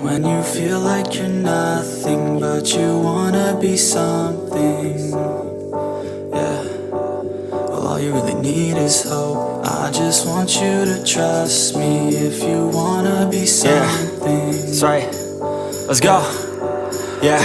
When you feel like you're nothing, but you wanna be something. Yeah, well, all you really need is hope. I just want you to trust me if you wanna be something. That's right. Let's go. Yeah,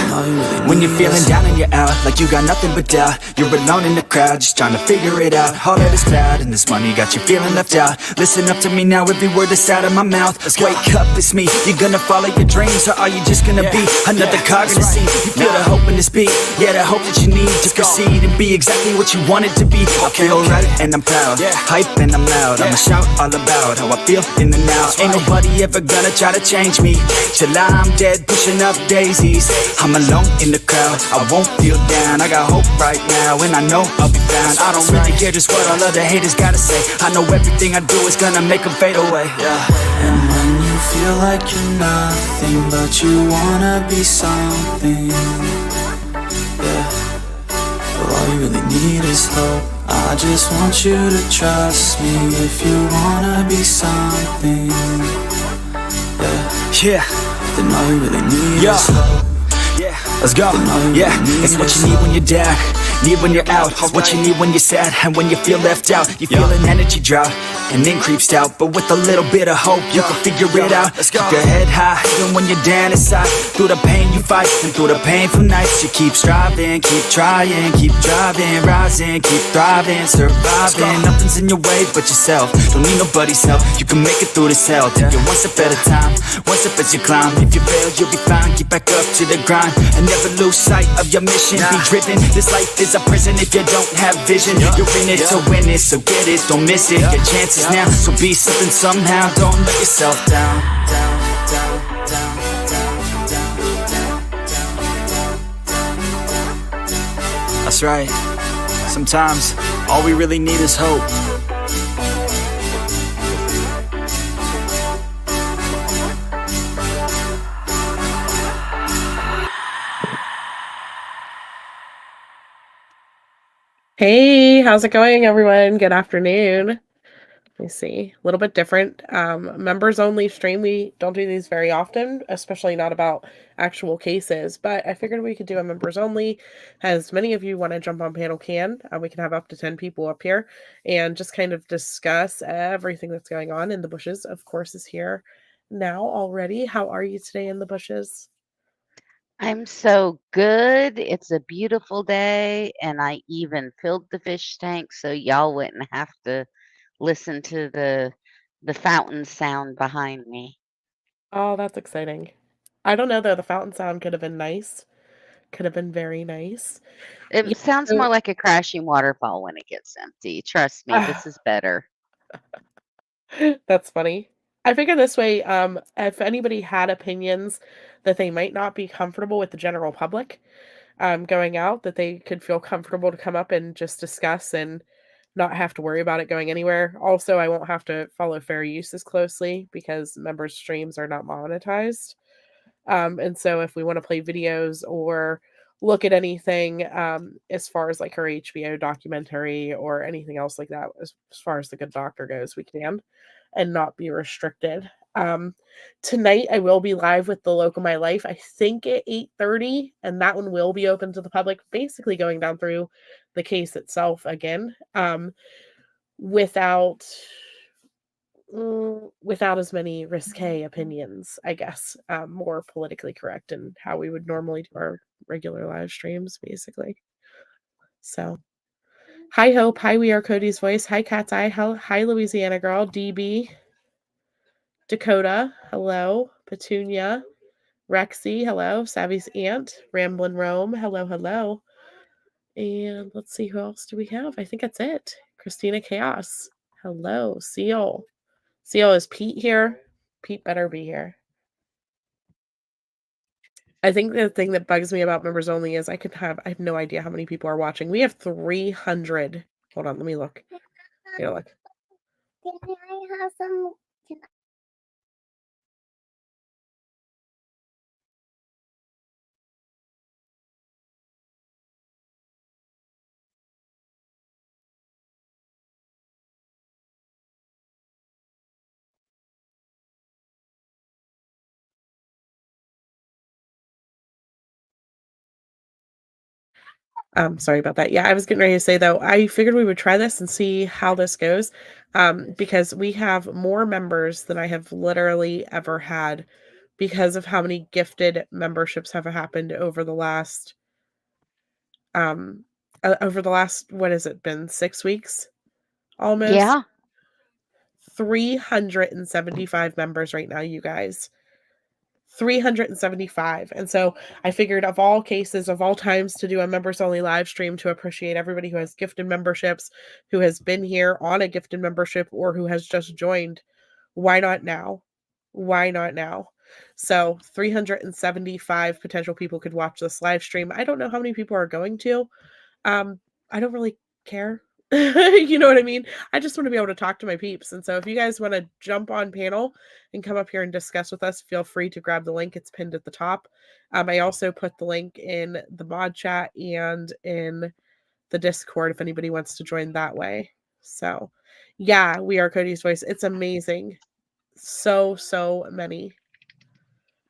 when you're feeling down and you're out, like you got nothing but doubt, you're alone in the crowd, just trying to figure it out. All that is cloud and this money got you feeling left out. Listen up to me now, every word that's out of my mouth. Wake up, it's me. You gonna follow your dreams, or are you just gonna be another cog in the scene? You feel the hope in this beat, yeah, the hope that you need to proceed and be exactly what you want it to be. I feel right and I'm proud, hype and I'm loud. I'ma shout all about how I feel in the now. Ain't nobody ever gonna try to change me till I'm dead, pushing up daisies. I'm alone in the crowd, I won't feel down. I got hope right now, and I know I'll be found. I don't really care just what all other haters gotta say. I know everything I do is gonna make them fade away. And when you feel like you're nothing, but you wanna be something. Yeah, well, all you really need is hope. I just want you to trust me if you wanna be something. Yeah, then all you really need is hope. Let's go. Yeah, it's what you need when you're down, need when you're out. It's what you need when you're sad and when you feel left out. You feel an energy drop and then creeps out, but with a little bit of hope you can figure it out. Keep your head high even when you're down inside. Through the pain you fight and through the painful nights you keep striving, keep trying, keep driving, rising, keep thriving, surviving. Nothing's in your way but yourself. Don't need nobody's help. You can make it through this hell. Take it one step at a time, one step as you climb. If you fail you'll be fine. Get back up to the grind and never lose sight of your mission. Be driven. This life is a prison if you don't have vision. You're in it to win it, so get it, don't miss it. Your chances now, so be something somehow. Don't let yourself down. That's right. Sometimes all we really need is hope. Hey, how's it going, everyone? Good afternoon. Let me see. A little bit different. Members only stream. We don't do these very often, especially not about actual cases, but I figured we could do a members only. As many of you want to jump on panel can. We can have up to 10 people up here and just kind of discuss everything that's going on. In the Bushes, of course, is here now already. How are you today in the Bushes? I'm so good. It's a beautiful day, and I even filled the fish tank so y'all wouldn't have to listen to the fountain sound behind me. Oh, that's exciting. I don't know though. The fountain sound could have been nice. Could have been very nice. Yeah, It sounds so more like a crashing waterfall when it gets empty. Trust me, this is better. that's funny. I figure this way, if anybody had opinions that they might not be comfortable with the general public, going out, that they could feel comfortable to come up and just discuss and not have to worry about it going anywhere. Also, I won't have to follow fair use as closely because members' streams are not monetized. And so if we want to play videos or look at anything as far as like her HBO documentary or anything else like that, as far as the good doctor goes, we can and not be restricted. Um, Tonight I will be live with the Local My Life, I think at 8:30, and that one will be open to the public, basically going down through the case itself again, without without as many risque opinions, I guess, more politically correct in how we would normally do our regular live streams, basically. So, hi Hope, hi We Are Cody's Voice, hi Cat's Eye, hi Louisiana Girl, DB, Dakota, hello, Petunia, Rexy, hello, Savvy's Aunt, Ramblin' Rome, hello, hello. And let's see, who else do we have? I think that's it. Christina Chaos, hello, Seal. Seal, is Pete here? Pete better be here. I think the thing that bugs me about members only is I have no idea how many people are watching. We have 300. Hold on, let me look. Here, look. Can I have some? Sorry about that. Yeah, I was getting ready to say though, I figured we would try this and see how this goes. Because we have more members than I have literally ever had because of how many gifted memberships have happened um over the last, what has it been, 6 weeks almost? Yeah. 375 members right now, you guys. 375. And so I figured, of all cases, of all times to do a members only live stream to appreciate everybody who has gifted memberships, who has been here on a gifted membership, or who has just joined, why not now? Why not now? So 375 potential people could watch this live stream. I don't know how many people are going to. I don't really care. You know what I mean? I just want to be able to talk to my peeps. And so if you guys want to jump on panel and come up here and discuss with us, feel free to grab the link. It's pinned at the top. I also put the link in the mod chat and in the Discord if anybody wants to join that way. So yeah, we are Cody's Voice. It's amazing. So many.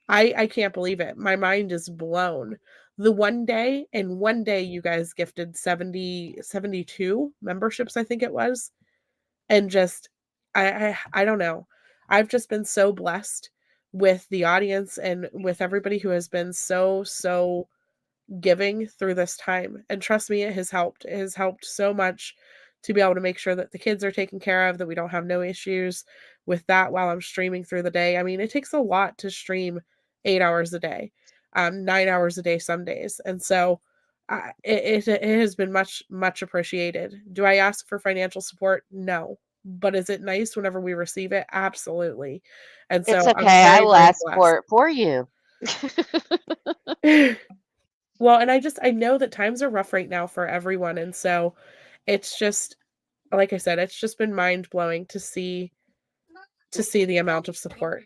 I can't believe it. My mind is blown. The one day you guys gifted 72 memberships, I think it was. And just I don't know. I've just been so blessed with the audience and with everybody who has been so giving through this time. And trust me, it has helped. It has helped so much to be able to make sure that the kids are taken care of, that we don't have no issues with that while I'm streaming through the day. I mean, it takes a lot to stream 8 hours a day, 9 hours a day some days. And so it has been much appreciated. Do I ask for financial support? No. But is it nice whenever we receive it? Absolutely. And It's so I'm okay. I very, will very ask for it for you. blessed. Well, and I know that times are rough right now for everyone, and so it's just, like I said, it's just been mind-blowing to see the amount of support.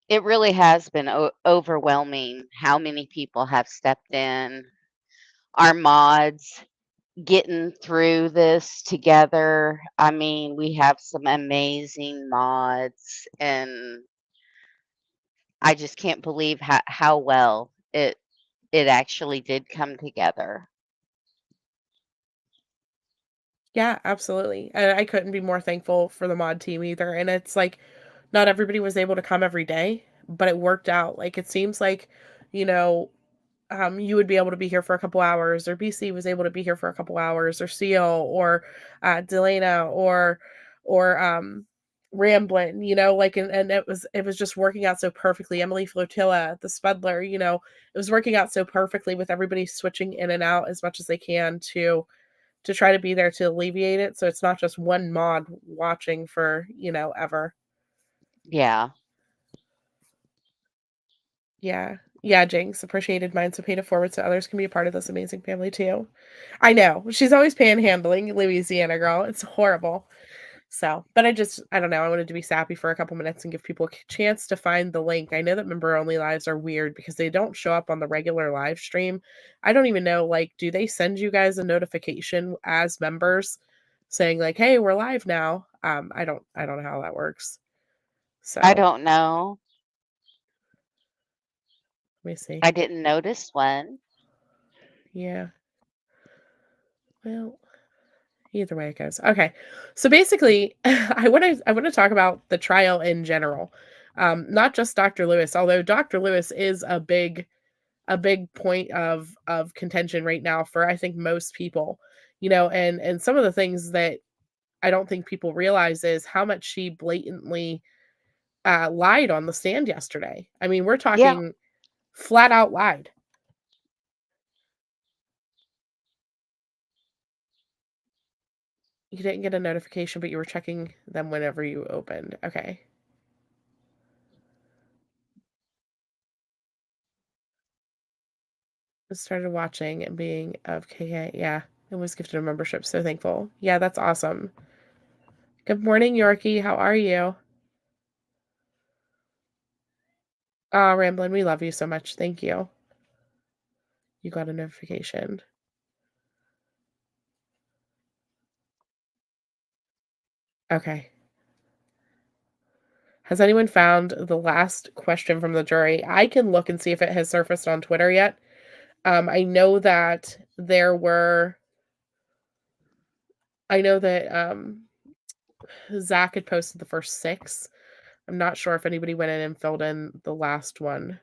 It really has been overwhelming how many people have stepped in. Our mods getting through this together. I mean, we have some amazing mods, and I just can't believe how well it actually did come together. Yeah, absolutely. And I couldn't be more thankful for the mod team either. And it's like not everybody was able to come every day, but it worked out. Like it seems like, you know, you would be able to be here for a couple hours, or BC was able to be here for a couple hours, or Seal, or Delana, or Ramblin, you know, like and it was just working out so perfectly. Emily Flotilla, the Spudler, you know, it was working out so perfectly with everybody switching in and out as much as they can to try to be there to alleviate it. So it's not just one mod watching for, you know, ever. Yeah. Yeah. Yeah, Jinx, appreciated mine, so pay it forward so others can be a part of this amazing family too. I know. She's always panhandling, Louisiana girl. It's horrible. So, but I don't know. I wanted to be sappy for a couple minutes and give people a chance to find the link. I know that member only lives are weird because they don't show up on the regular live stream. I don't even know, like, do they send you guys a notification as members saying like, "Hey, we're live now"? I don't know how that works. So, I let don't know. me see. I didn't notice one. Yeah. Well, either way it goes. Okay. So basically, I want to talk about the trial in general. Not just Dr. Lewis, although Dr. Lewis is a big point of contention right now for I think most people. You know, and some of the things that I don't think people realize is how much she blatantly lied on the stand yesterday. I mean, we're Yeah. talking flat out lied. You didn't get a notification, but you were checking them whenever you opened. Okay. Started watching and being of KK. Yeah, and was gifted a membership. So thankful. Yeah, that's awesome. Good morning, Yorkie. How are you? Oh, Ramblin', we love you so much. Thank you. You got a notification. Okay. Has anyone found the last question from the jury? I can look and see if it has surfaced on Twitter yet. I know that Zach had posted the first 6. I'm not sure if anybody went in and filled in the last one.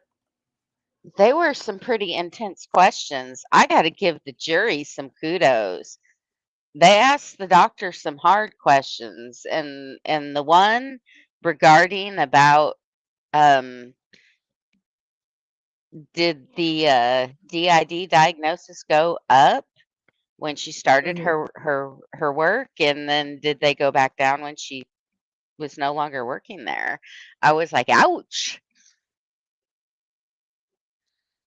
They were some pretty intense questions. I got to give the jury some kudos. They asked the doctor some hard questions, and the one regarding about did the DID diagnosis go up when she started Mhm. her work, and then did they go back down when she was no longer working there? I was like, ouch.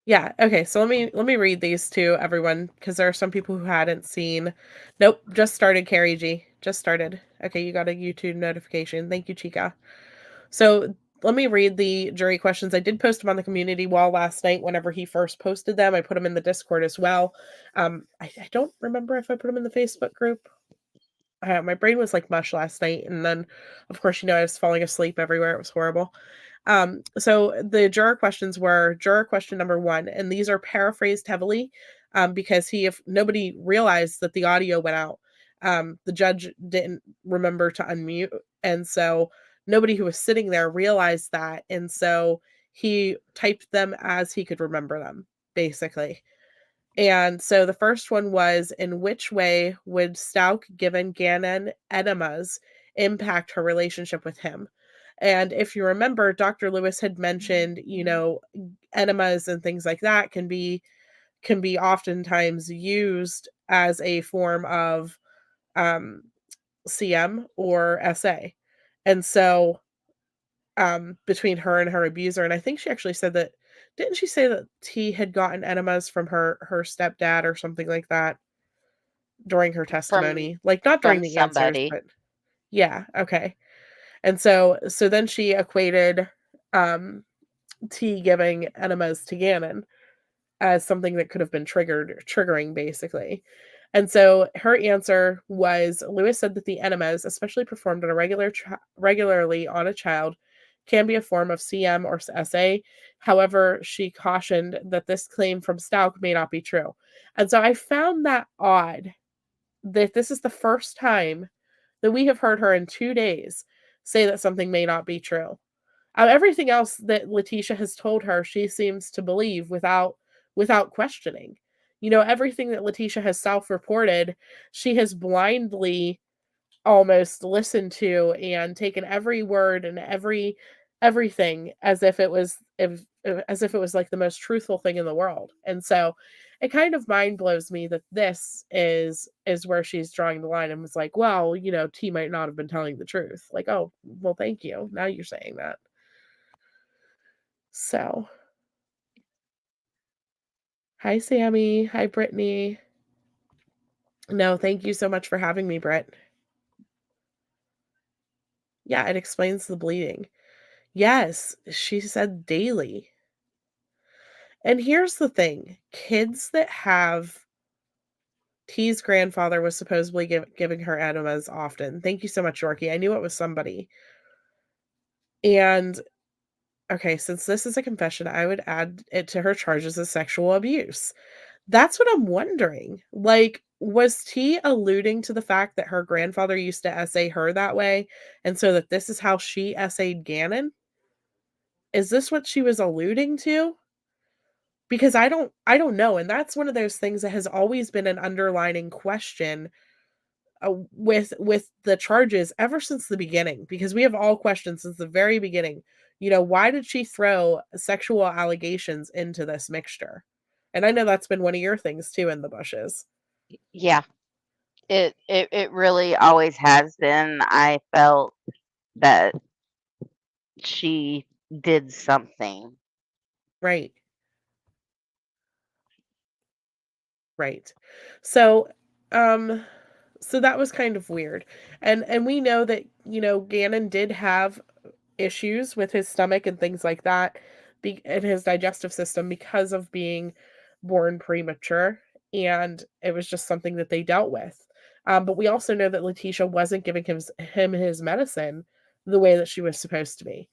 Yeah, okay, so let me read these to everyone because there are some people who hadn't seen. Nope, just started, Carrie G. Just started. Okay, you got a YouTube notification. Thank you, Chica. So let me read the jury questions. I did post them on the community wall last night whenever he first posted them. I put them in the Discord as well. I don't remember if I put them in the Facebook group. My brain was like mush last night, and then, of course, I was falling asleep everywhere. It was horrible. So the juror questions were juror question number 1, and these are paraphrased heavily because if nobody realized that the audio went out. The judge didn't remember to unmute, and so nobody who was sitting there realized that, and so he typed them as he could remember them, basically. And so the first one was, in which way would Stout given Gannon enemas impact her relationship with him? And if you remember, Dr. Lewis had mentioned, enemas and things like that can be oftentimes used as a form of um, CM or SA. And so between her and her abuser, and I think she actually said that, didn't she say that T had gotten enemas from her stepdad or something like that during her from testimony? Like, not during the answers, somebody. but yeah, okay. And so then she equated um T giving enemas to Gannon as something that could have been triggering, basically. And so her answer was, Lewis said that the enemas, especially performed on a regularly on a child, can be a form of CM or SA. However, she cautioned that this claim from Stout may not be true. And so I found that odd that this is the first time that we have heard her in 2 days say that something may not be true. Everything else that Letitia has told her, she seems to believe without questioning. Everything that Letitia has self-reported, she has blindly almost listened to and taken every word and everything as if it was like the most truthful thing in the world. And so it kind of mind blows me that this is where she's drawing the line and was like, well, T might not have been telling the truth. Like, oh, well, thank you. Now you're saying that. So, hi, Sammy. Hi, Brittany. No, thank you so much for having me, Britt. Yeah, it explains the bleeding. Yes, she said daily. And here's the thing, kids that have T's grandfather was supposedly giving her enemas often. Thank you so much, Yorkie. I knew it was somebody. And okay, since this is a confession, I would add it to her charges of sexual abuse. That's what I'm wondering. Like, was T alluding to the fact that her grandfather used to essay her that way, and so that this is how she essayed Gannon? Is this what she was alluding to? Because I don't know, and that's one of those things that has always been an underlining question with the charges ever since the beginning, because we have all questioned since the very beginning. Why did she throw sexual allegations into this mixture? And I know that's been one of your things too in the bushes. Yeah, it really always has been. I felt that she did something. Right. Right. So, um, so that was kind of weird. And we know that, Gannon did have issues with his stomach and things like that, and his digestive system, because of being born premature, and it was just something that they dealt with. But we also know that Letitia wasn't giving him his medicine the way that she was supposed to be.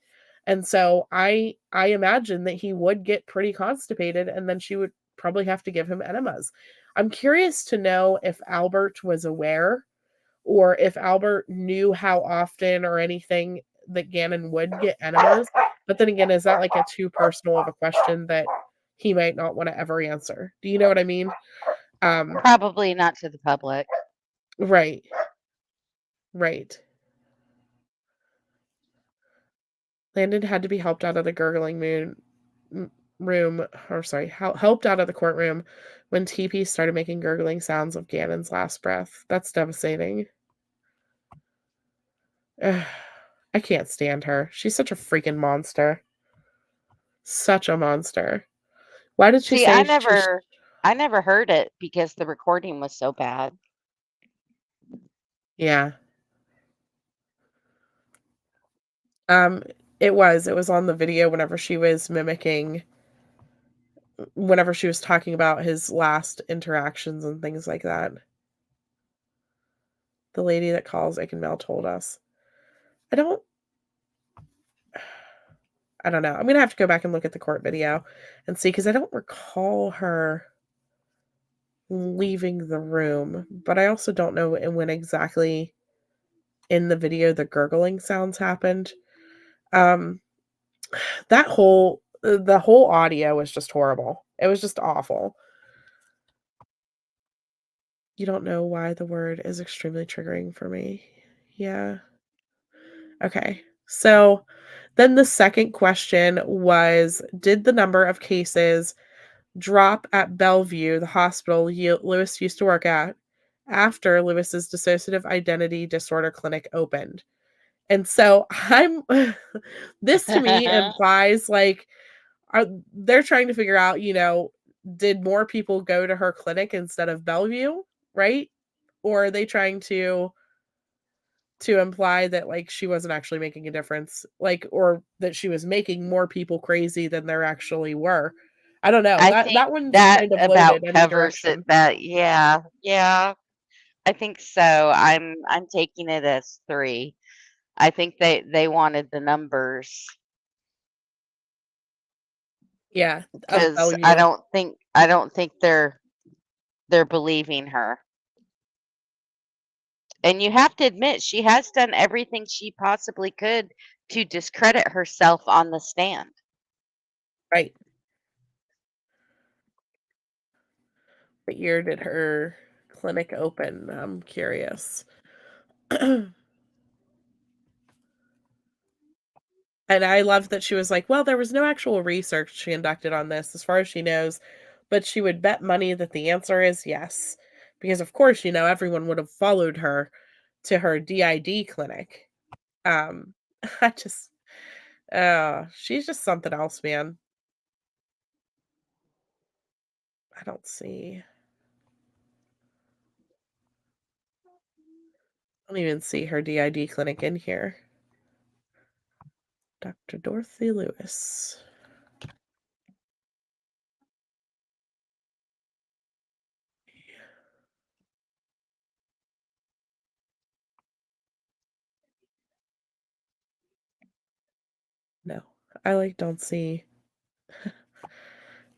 And so I imagine that he would get pretty constipated, and then she would probably have to give him enemas. I'm curious to know if Albert was aware or if Albert knew how often or anything that Gannon would get enemas. But then again, is that like a too personal of a question that he might not want to ever answer? Do you know what I mean? Probably not to the public. Right. Right. Landon had to be helped out of the gurgling room, or sorry, helped out of the courtroom when TP started making gurgling sounds of Gannon's last breath. That's devastating. Ugh, I can't stand her. She's such a freaking monster. Such a monster. Why did she See, say I never heard it because the recording was so bad. Yeah. It was on the video whenever she was whenever she was talking about his last interactions and things like that. The lady that calls Aikenmel told us. I don't know. I'm gonna have to go back and look at the court video and see, because I don't recall her leaving the room, but I also don't know when exactly in the video the gurgling sounds happened. The whole audio was just horrible. It was just awful. You don't know why the word is extremely triggering for me. Yeah. Okay. So then the second question was, did the number of cases drop at Bellevue, the hospital Lewis used to work at, after Lewis's dissociative identity disorder clinic opened? And so this to me implies like, they're trying to figure out, did more people go to her clinic instead of Bellevue, right? Or are they trying to imply that like she wasn't actually making a difference, like, or that she was making more people crazy than there actually were? I don't know. I That think one's that kind of about loaded any covers it. direction. That yeah, I think so. I'm taking it as 3. I think they wanted the numbers Yeah, of because Bellevue. I don't think they're believing her. And you have to admit she has done everything she possibly could to discredit herself on the stand. Right. What year did her clinic open? I'm curious. And I love that she was like, well, there was no actual research she conducted on this as far as she knows, but she would bet money that the answer is yes. Because of course, everyone would have followed her to her DID clinic. Um, I just she's just something else, man. I don't see. I don't even see her DID clinic in here. Dr. Dorothy Lewis. No, I don't see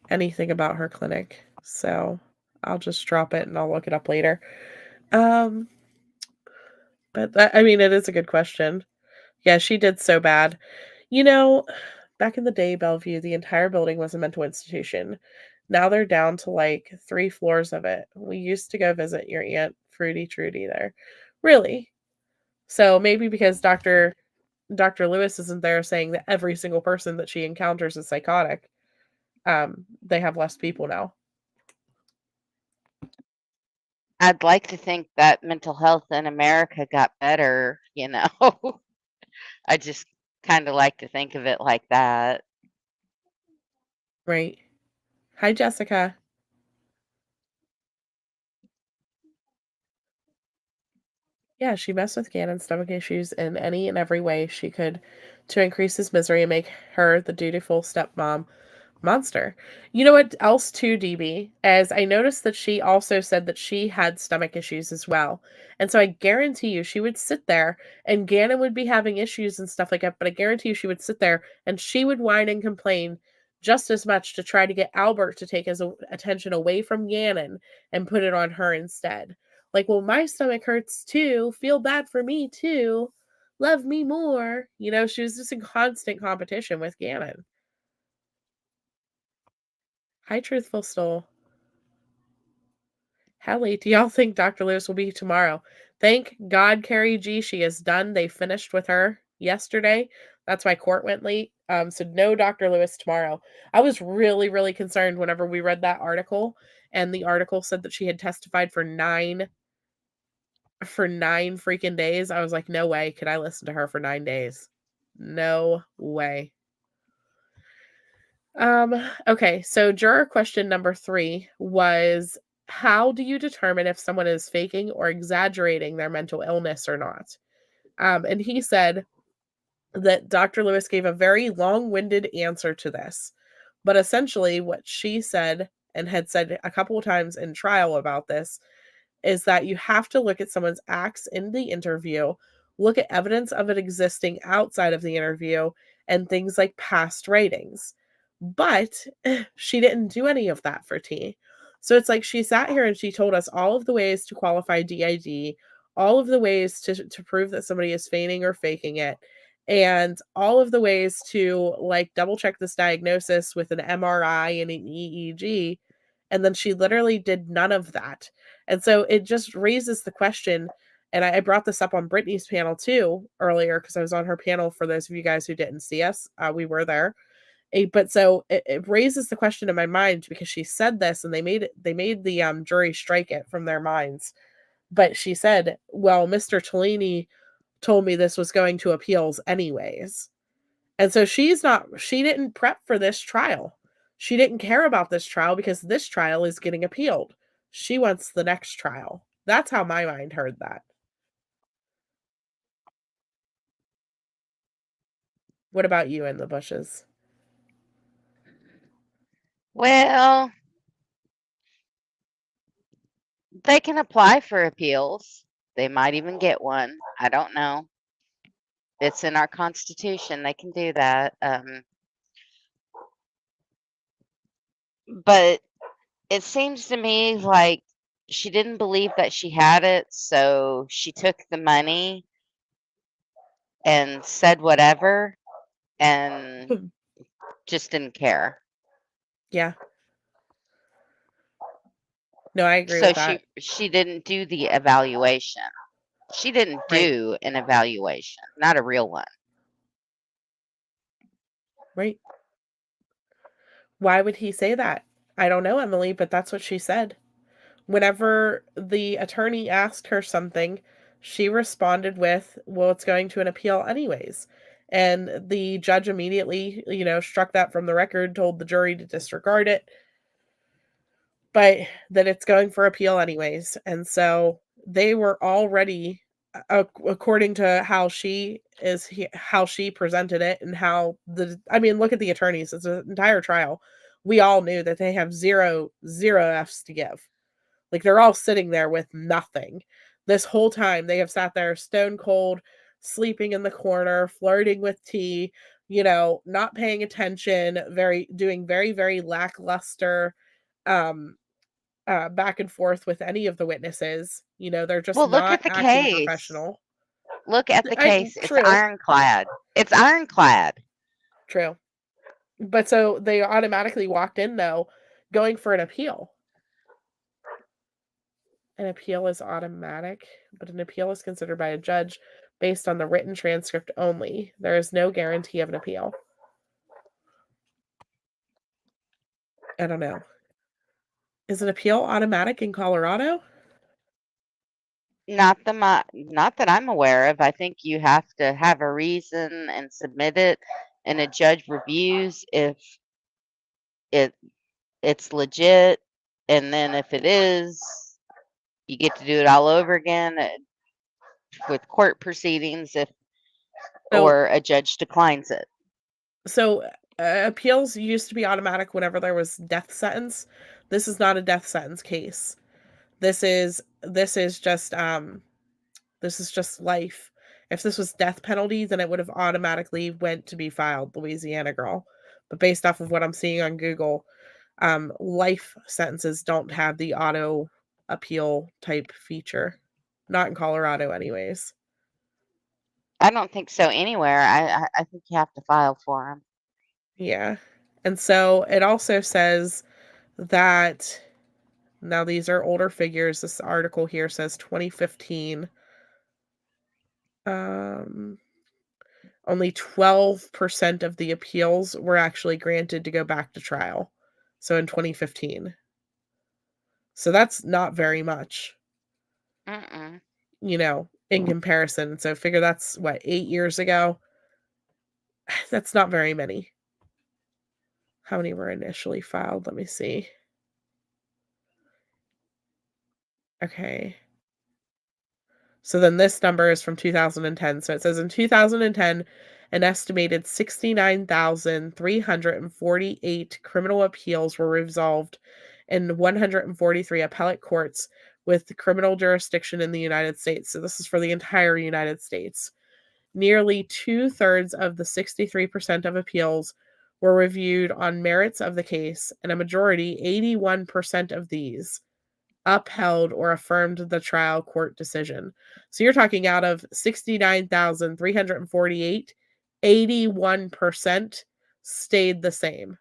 anything about her clinic. So I'll just drop it and I'll look it up later. But I mean, it is a good question. Yeah, she did so bad. Back in the day, Bellevue, the entire building was a mental institution. Now they're down to like 3 floors of it. We used to go visit your Aunt Fruity Trudy there. Really? So maybe because Dr. Lewis isn't there saying that every single person that she encounters is psychotic, they have less people now. I'd like to think that mental health in America got better, I just kind of like to think of it like that. Right. Hi, Jessica. Yeah, she messed with Gannon's stomach issues in any and every way she could to increase his misery and make her the dutiful stepmom monster. You know what else too, DB? As I noticed that she also said that she had stomach issues as well. And so I guarantee you she would sit there and Gannon would be having issues and stuff like that, but I guarantee you she would sit there and she would whine and complain just as much to try to get Albert to take his attention away from Gannon and put it on her instead. Like, well, my stomach hurts too. Feel bad for me too. Love me more. You know, she was just in constant competition with Gannon. Hi, Truthful Stole. How late do y'all think Dr. Lewis will be tomorrow? Thank God, Carrie G, she is done. They finished with her yesterday. That's why court went late. So no Dr. Lewis tomorrow. I was really, really concerned whenever we read that article, and the article said that she had testified for 9 freaking days. I was like, no way could I listen to her for 9 days. No way. Okay, so juror question number 3 was, how do you determine if someone is faking or exaggerating their mental illness or not? And he said that Dr. Lewis gave a very long-winded answer to this. But essentially what she said, and had said a couple of times in trial about this, is that you have to look at someone's acts in the interview, look at evidence of it existing outside of the interview, and things like past ratings. But she didn't do any of that for T. So it's like she sat here and she told us all of the ways to qualify DID, all of the ways to prove that somebody is feigning or faking it, and all of the ways to like double check this diagnosis with an MRI and an EEG. And then she literally did none of that. And so it just raises the question, and I brought this up on Brittany's panel too earlier because I was on her panel. For those of you guys who didn't see us, we were there. But so it raises the question in my mind because she said this, and they made the jury strike it from their minds. But she said, well, Mr. Tellini told me this was going to appeals anyways. And so she didn't prep for this trial. She didn't care about this trial because this trial is getting appealed. She wants the next trial. That's how my mind heard that. What about you in the bushes? Well, they can apply for appeals. They might even get one. I don't know. It's in our Constitution. They can do that. But it seems to me like she didn't believe that she had it, so she took the money and said whatever and just didn't care. Yeah. No, I agree So with that. she didn't do the evaluation. She didn't do an evaluation, not a real one. Right. Why would he say that? I don't know, Emily, but that's what she said. Whenever the attorney asked her something, she responded with, well, it's going to an appeal anyways. And the judge immediately, struck that from the record, told the jury to disregard it, but that it's going for appeal anyways. And so they were already, according to how she presented it, and look at the attorneys. It's an entire trial. We all knew that they have zero F's to give. Like, they're all sitting there with nothing. This whole time they have sat there stone cold, sleeping in the corner, flirting with T, not paying attention, doing very, very lackluster back and forth with any of the witnesses. They're just Well, look not at the acting case. professional. Look at the case. It's True. ironclad. It's ironclad. True. But so they automatically walked in, though, going for an appeal. An appeal is automatic, but an appeal is considered by a judge based on the written transcript only. There is no guarantee of an appeal. I don't know. Is an appeal automatic in Colorado? Not that I'm aware of. I think you have to have a reason and submit it, and a judge reviews if it's legit, and then if it is, you get to do it all over again with court proceedings or a judge declines it. So appeals used to be automatic whenever there was death sentence. This is not a death sentence case. This is just life. If this was death penalty, then it would have automatically went to be filed, Louisiana girl. But based off of what I'm seeing on Google, life sentences don't have the auto appeal type feature. Not in Colorado, anyways. I don't think so anywhere. I think you have to file for them. Yeah. And so it also says that now these are older figures. This article here says 2015. Only 12% of the appeals were actually granted to go back to trial. So in 2015. So that's not very much, Mm-mm. in comparison. So figure that's what, 8 years ago? That's not very many. How many were initially filed? Let me see. Okay. So then this number is from 2010. So it says in 2010, an estimated 69,348 criminal appeals were resolved in 143 appellate courts with criminal jurisdiction in the United States. So this is for the entire United States. Nearly 2/3 of the 63% of appeals were reviewed on merits of the case, and a majority, 81% of these, upheld or affirmed the trial court decision. So you're talking out of 69,348, 81% stayed the same.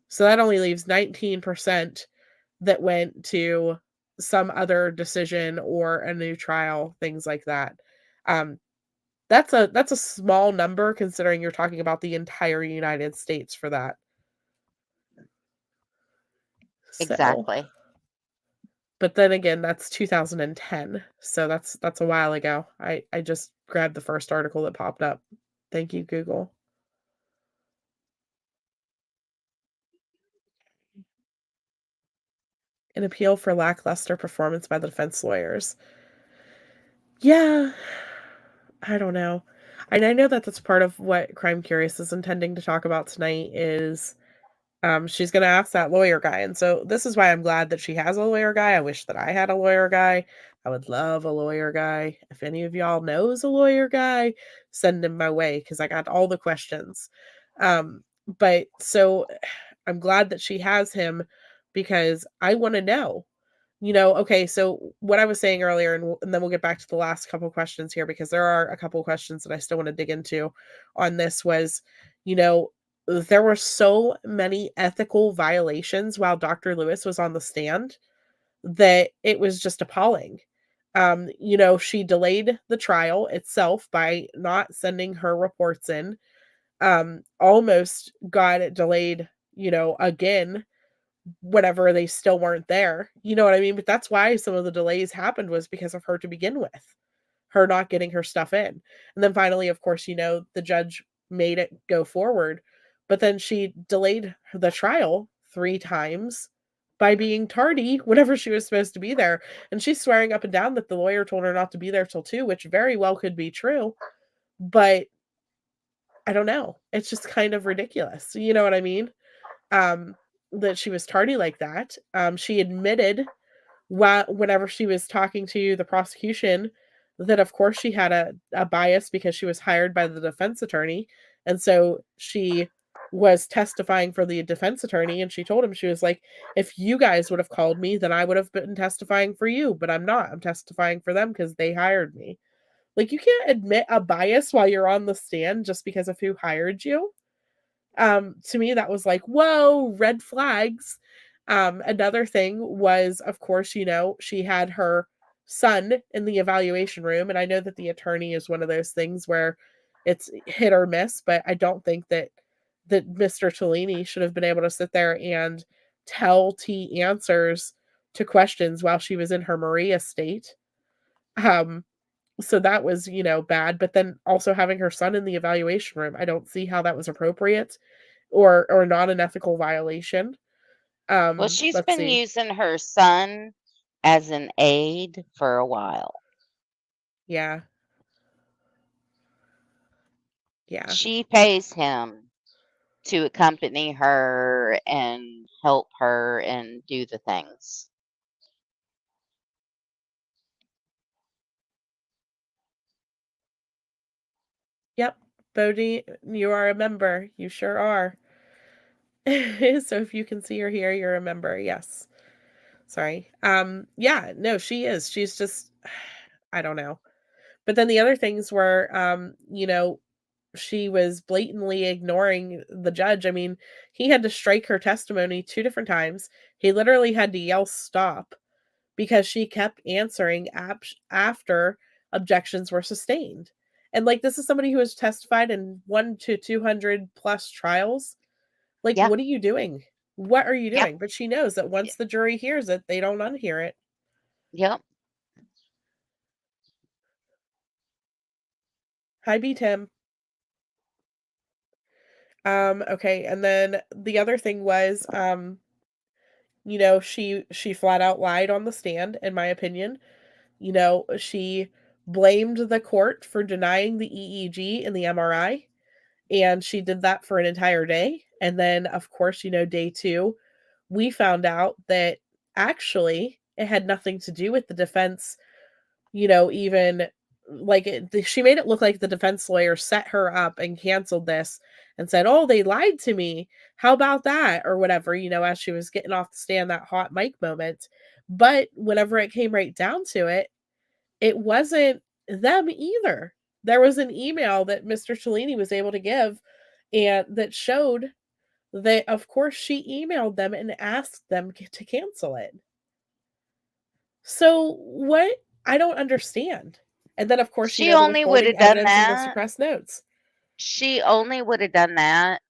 So that only leaves 19% that went to some other decision or a new trial, things like that. That's a small number considering you're talking about the entire United States for that. So, Exactly. but then again, that's 2010. So that's a while ago. I just grabbed the first article that popped up. Thank you, Google. An appeal for lackluster performance by the defense lawyers. Yeah, I don't know. And I know that that's part of what Crime Curious is intending to talk about tonight is she's going to ask that lawyer guy. And so this is why I'm glad that she has a lawyer guy. I wish that I had a lawyer guy. I would love a lawyer guy. If any of y'all knows a lawyer guy, send him my way because I got all the questions. But so I'm glad that she has him because I want to know. Okay, so what I was saying earlier, and then we'll get back to the last couple questions here because there are a couple questions that I still want to dig into on this was, there were so many ethical violations while Dr. Lewis was on the stand that it was just appalling. She delayed the trial itself by not sending her reports in, almost got it delayed, again whenever they still weren't there. You know what I mean? But that's why some of the delays happened was because of her to begin with, her not getting her stuff in. And then finally, of course, the judge made it go forward, but then she delayed the trial 3 times by being tardy whenever she was supposed to be there. And she's swearing up and down that the lawyer told her not to be there till 2, which very well could be true. But I don't know. It's just kind of ridiculous. You know what I mean? That she was tardy like that. She admitted whenever she was talking to the prosecution that of course she had a bias because she was hired by the defense attorney. And so she was testifying for the defense attorney and she told him, she was like, if you guys would have called me, then I would have been testifying for you, but I'm not. I'm testifying for them because they hired me. Like, you can't admit a bias while you're on the stand just because of who hired you. To me, that was like, whoa, red flags. Another thing was, of course, she had her son in the evaluation room. And I know that the attorney is one of those things where it's hit or miss, but I don't think that Mr. Tellini should have been able to sit there and tell T answers to questions while she was in her Maria state. So that was, bad. But then also having her son in the evaluation room, I don't see how that was appropriate or not an ethical violation. Well, she's Let's been see. using her son as an aide for a while. Yeah. Yeah. She pays him to accompany her and help her and do the things. Yep. Bodie, you are a member. You sure are. So if you can see or hear, you're a member. Yes. Sorry. Yeah, no, she is. She's just I don't know. But then the other things were she was blatantly ignoring the judge. I mean, he had to strike her testimony 2 different times. He literally had to yell stop because she kept answering after objections were sustained. And like this is somebody who has testified in 1 to 200 plus trials. Like, Yeah. what are you doing? What are you Yep. doing? But she knows that once the jury hears it, they don't unhear it. Yep. Hi, B Tim. Okay, and then the other thing was, she flat out lied on the stand, in my opinion. She blamed the court for denying the EEG and the MRI, and she did that for an entire day. And then, of course, day 2, we found out that actually it had nothing to do with the defense, even like she made it look like the defense lawyer set her up and canceled this and said, "Oh, they lied to me. How about that?" or whatever, as she was getting off the stand, that hot mic moment. But whenever it came right down to it, it wasn't them either. There was an email that Mr. Cellini was able to give and that showed that, of course, she emailed them and asked them to cancel it. So what? I don't understand. And then, of course, She the only would recording have done evidence and the that. suppressed notes. She only would have done that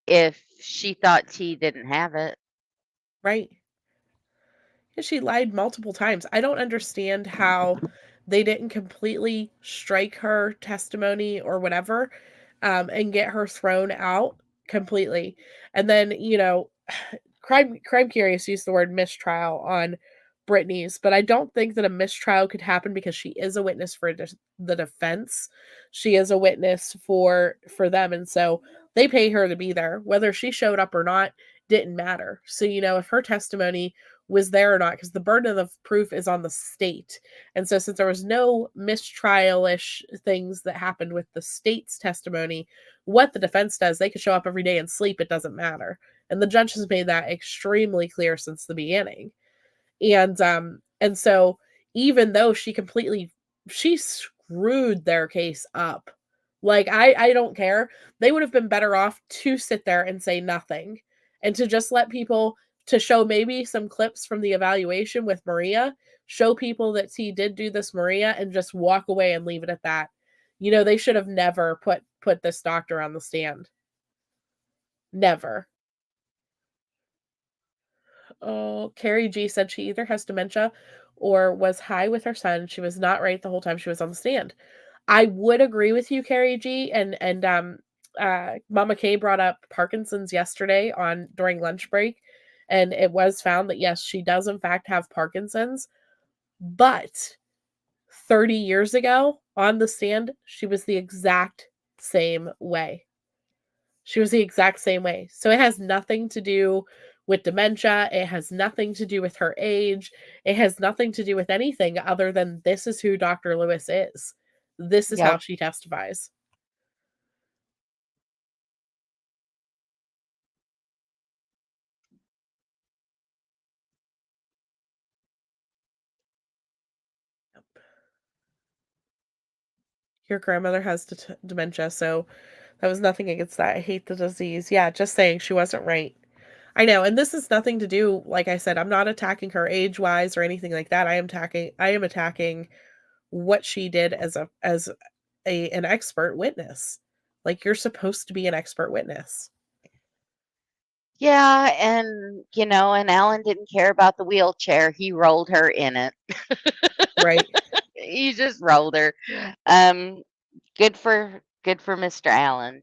if she thought T didn't have it. Right. Yeah, she lied multiple times. I don't understand how they didn't completely strike her testimony or whatever, and get her thrown out completely. And then, Crime Curious used the word mistrial on Brittany's, but I don't think that a mistrial could happen because she is a witness for the defense. She is a witness for them, and so they pay her to be there. Whether she showed up or not didn't matter. So, if her testimony was there or not, because the burden of proof is on the state. And so since there was no mistrial-ish things that happened with the state's testimony, what the defense does, they could show up every day and sleep, it doesn't matter. And the judge has made that extremely clear since the beginning. And so even though she screwed their case up. Like I don't care. They would have been better off to sit there and say nothing and to just let people to show maybe some clips from the evaluation with Maria, show people that T did do this Maria and just walk away and leave it at that. They should have never put this doctor on the stand. Never. Oh, Carrie G said she either has dementia or was high with her son. She was not right the whole time she was on the stand. I would agree with you, Carrie G. And Mama K brought up Parkinson's yesterday during lunch break, and it was found that yes, she does in fact have Parkinson's, but 30 years ago on the stand, she was the exact same way. She was the exact same way. So it has nothing to do with dementia. It has nothing to do with her age. It has nothing to do with anything other than this is who Dr. Lewis is. This is how she testifies. Yep. Your grandmother has dementia, so that was nothing against that. I hate the disease. Yeah, just saying she wasn't right. I know, and this is nothing to do, like I said, I'm not attacking her age-wise or anything like that. I am attacking what she did as an expert witness. Like, you're supposed to be an expert witness. Yeah, and and Alan didn't care about the wheelchair. He rolled her in it. Right. He just rolled her. Good for Mr. Allen.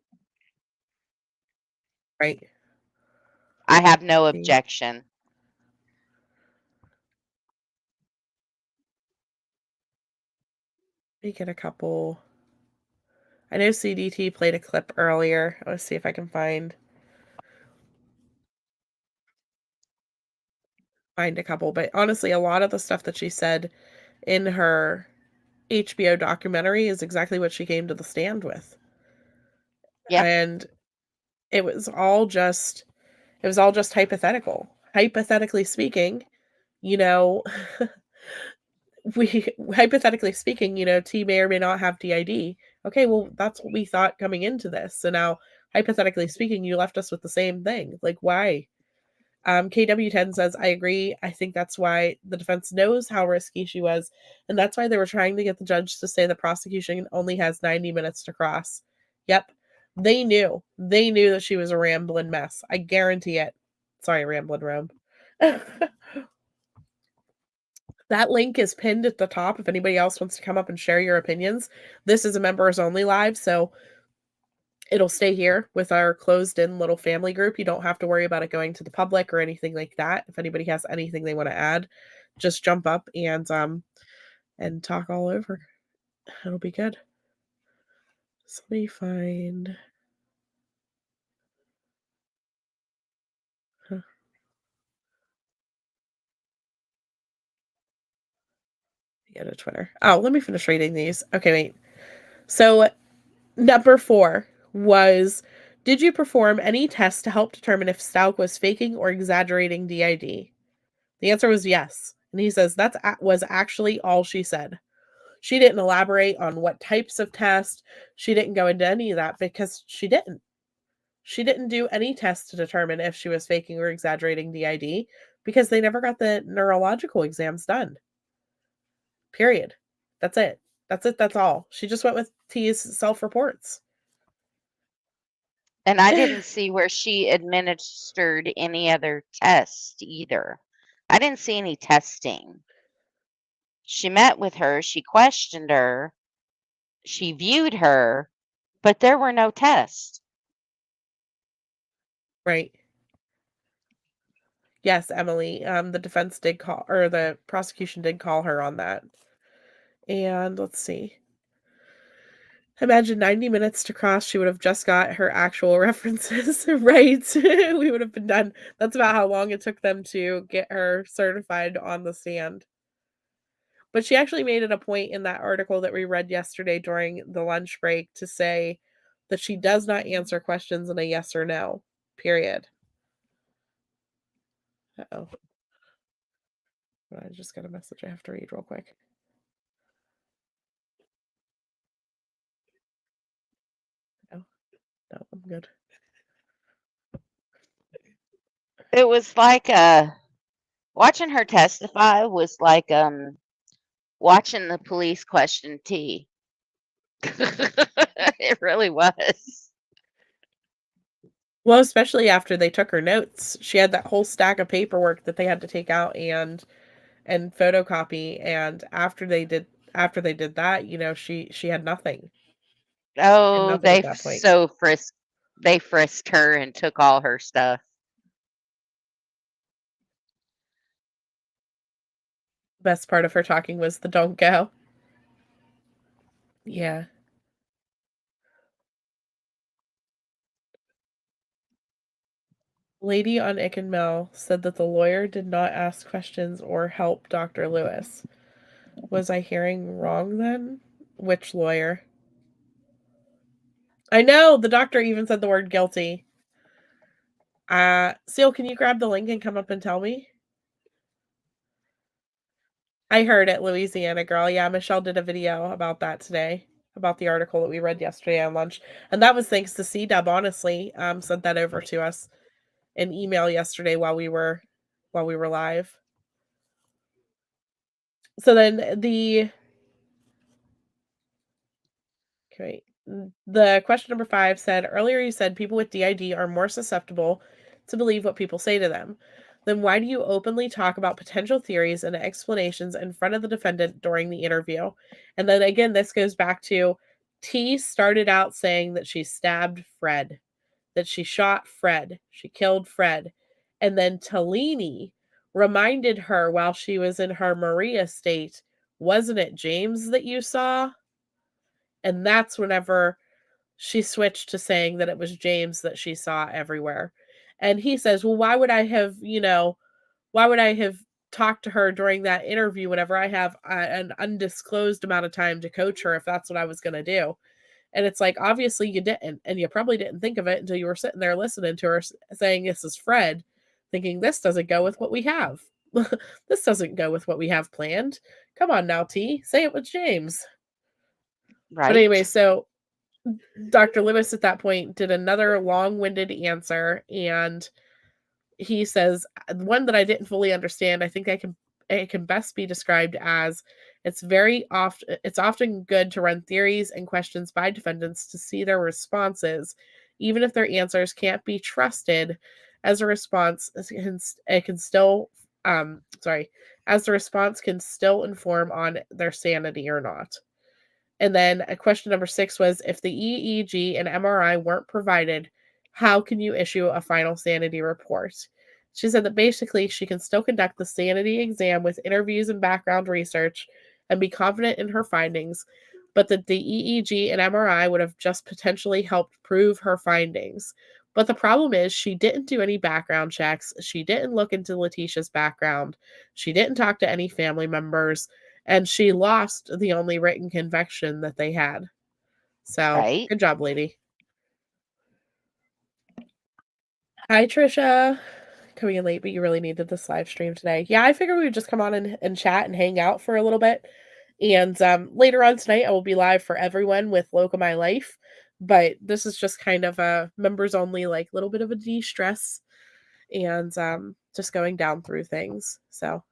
Right. I have no objection. Let me get a couple. I know CDT played a clip earlier. Let's see if I can find a couple. But honestly, a lot of the stuff that she said in her HBO documentary is exactly what she came to the stand with. Yeah. And it was all just It was all just hypothetical. Hypothetically speaking, you know, hypothetically speaking, T may or may not have DID. Okay, well, that's what we thought coming into this. So now, hypothetically speaking, you left us with the same thing. Like, why? KW10 says, I agree. I think that's why the defense knows how risky she was. And that's why they were trying to get the judge to say the prosecution only has 90 minutes to cross. Yep. They knew. They knew that she was a rambling mess. I guarantee it. Sorry, rambling Rome. That link is pinned at the top if anybody else wants to come up and share your opinions. This is a members only live, so it'll stay here with our closed in little family group. You don't have to worry about it going to the public or anything like that. If anybody has anything they want to add, just jump up and talk all over. It'll be good. So let me find go to Twitter. Oh, let me finish reading these. Okay, wait. So number 4 was, did you perform any tests to help determine if Stalk was faking or exaggerating DID? The answer was yes. And he says that was actually all she said. She didn't elaborate on what types of tests. She didn't go into any of that because she didn't. She didn't do any tests to determine if she was faking or exaggerating DID because they never got the neurological exams done. Period. That's it. That's it. That's all. She just went with T's self-reports. And I didn't see where she administered any other test either. I didn't see any testing. She met with her, she questioned her, she viewed her, but there were no tests. Right. Yes, Emily. The defense did call, or the prosecution did call her on that. And let's see. Imagine 90 minutes to cross. She would have just got her actual references. Right. We would have been done. That's about how long it took them to get her certified on the stand. But she actually made it a point in that article that we read yesterday during the lunch break to say that she does not answer questions in a yes or no, period. Uh-oh. I just got a message I have to read real quick. No, I'm good. It was like watching her testify was like watching the police question T. It really was. Well, especially after they took her notes. She had that whole stack of paperwork that they had to take out and photocopy, and after they did that, she had nothing. Oh, Nothing at that point. They frisked her and took all her stuff. Best part of her talking was the don't go. Yeah. Lady on Ickenmel said that the lawyer did not ask questions or help Dr. Lewis. Was I hearing wrong then? Which lawyer? I know! The doctor even said the word guilty. Seal, can you grab the link and come up and tell me? I heard it, Louisiana girl. Yeah, Michelle did a video about that today, about the article that we read yesterday on lunch. And that was thanks to C-Dub, honestly. Sent that over to us in email yesterday while we were live. So then the question number 5 said, earlier you said people with DID are more susceptible to believe what people say to them. Then why do you openly talk about potential theories and explanations in front of the defendant during the interview? And then again, this goes back to T started out saying that she stabbed Fred, that she shot Fred, she killed Fred. And then Talini reminded her while she was in her Maria state, wasn't it James that you saw? And that's whenever she switched to saying that it was James that she saw everywhere. And he says, well, why would I have talked to her during that interview whenever I have an undisclosed amount of time to coach her if that's what I was going to do? And it's like, obviously you didn't, and you probably didn't think of it until you were sitting there listening to her saying, "This is Fred," thinking, this doesn't go with what we have. This doesn't go with what we have planned. Come on now, T, say it with James. But anyway, Right. so Dr. Lewis at that point did another long-winded answer, and he says, one that I didn't fully understand, I think it can best be described as it's often good to run theories and questions by defendants to see their responses, even if their answers can't be trusted as a response it can still as the response can still inform on their sanity or not. And then question number 6 was, if the EEG and MRI weren't provided, how can you issue a final sanity report? She said that basically she can still conduct the sanity exam with interviews and background research and be confident in her findings, but that the EEG and MRI would have just potentially helped prove her findings. But the problem is she didn't do any background checks. She didn't look into Letitia's background. She didn't talk to any family members. And she lost the only written conviction that they had. So, Right. good job, lady. Hi, Trisha. Coming in late, but you really needed this live stream today. Yeah, I figured we would just come on and chat and hang out for a little bit. And later on tonight, I will be live for everyone with Local My Life. But this is just kind of a members only, like, little bit of a de-stress and just going down through things. So,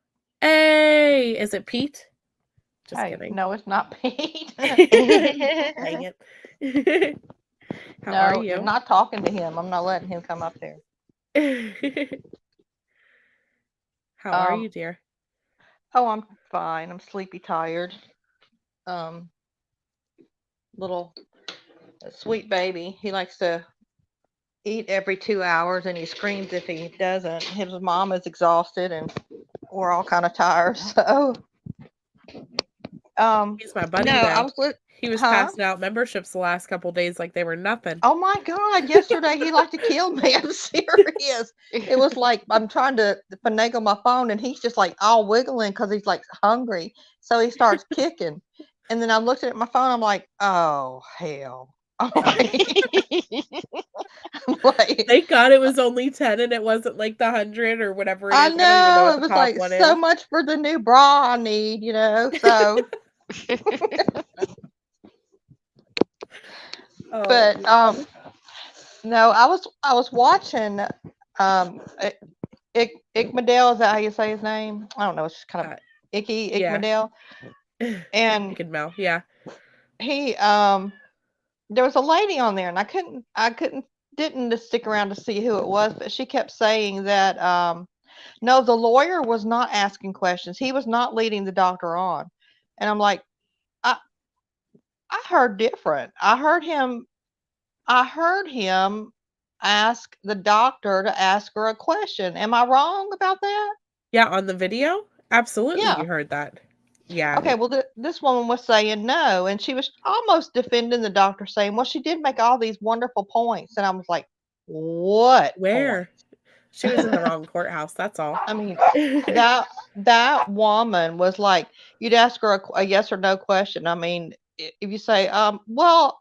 hey, is it Pete? Just Hey, kidding. no, it's not Pete. Dang it. How No, are you're you? not talking to him. I'm not letting him come up there. How are you, dear? Oh, I'm fine. I'm sleepy tired. Little sweet baby. He likes to eat every 2 hours and he screams if he doesn't. His mom is exhausted and we're all kind of tired. So He's my buddy no, I though. was He was huh? passing out memberships the last couple days like they were nothing. Oh my God, yesterday he like to kill me. I'm serious. It was like I'm trying to finagle my phone and he's just like all wiggling because he's like hungry. So he starts kicking. And then I looked at my phone, I'm like, oh hell. I'm like, Thank God it was only 10 and it wasn't like the 100 or whatever it is. I I don't even know know, what it the was top like one so is. much for the new bra I need, you know. So but no, I was watching Ickmadale, is that how you say his name? I don't know, it's just kind of Icky yeah. Ickmadale. And Ickmadale, yeah. he there was a lady on there and didn't stick around to see who it was, but she kept saying that no, the lawyer was not asking questions. He was not leading the doctor on. And I'm like, I heard different. I heard him ask the doctor to ask her a question. Am I wrong about that? Yeah, on the video? Absolutely, Yeah. you heard that. Yeah. Okay, well, this woman was saying no, and she was almost defending the doctor, saying, well, she did make all these wonderful points. And I was like, what? Where? She was in the wrong courthouse, that's all. I mean, that woman was like, you'd ask her a yes or no question. I mean, if you say, well,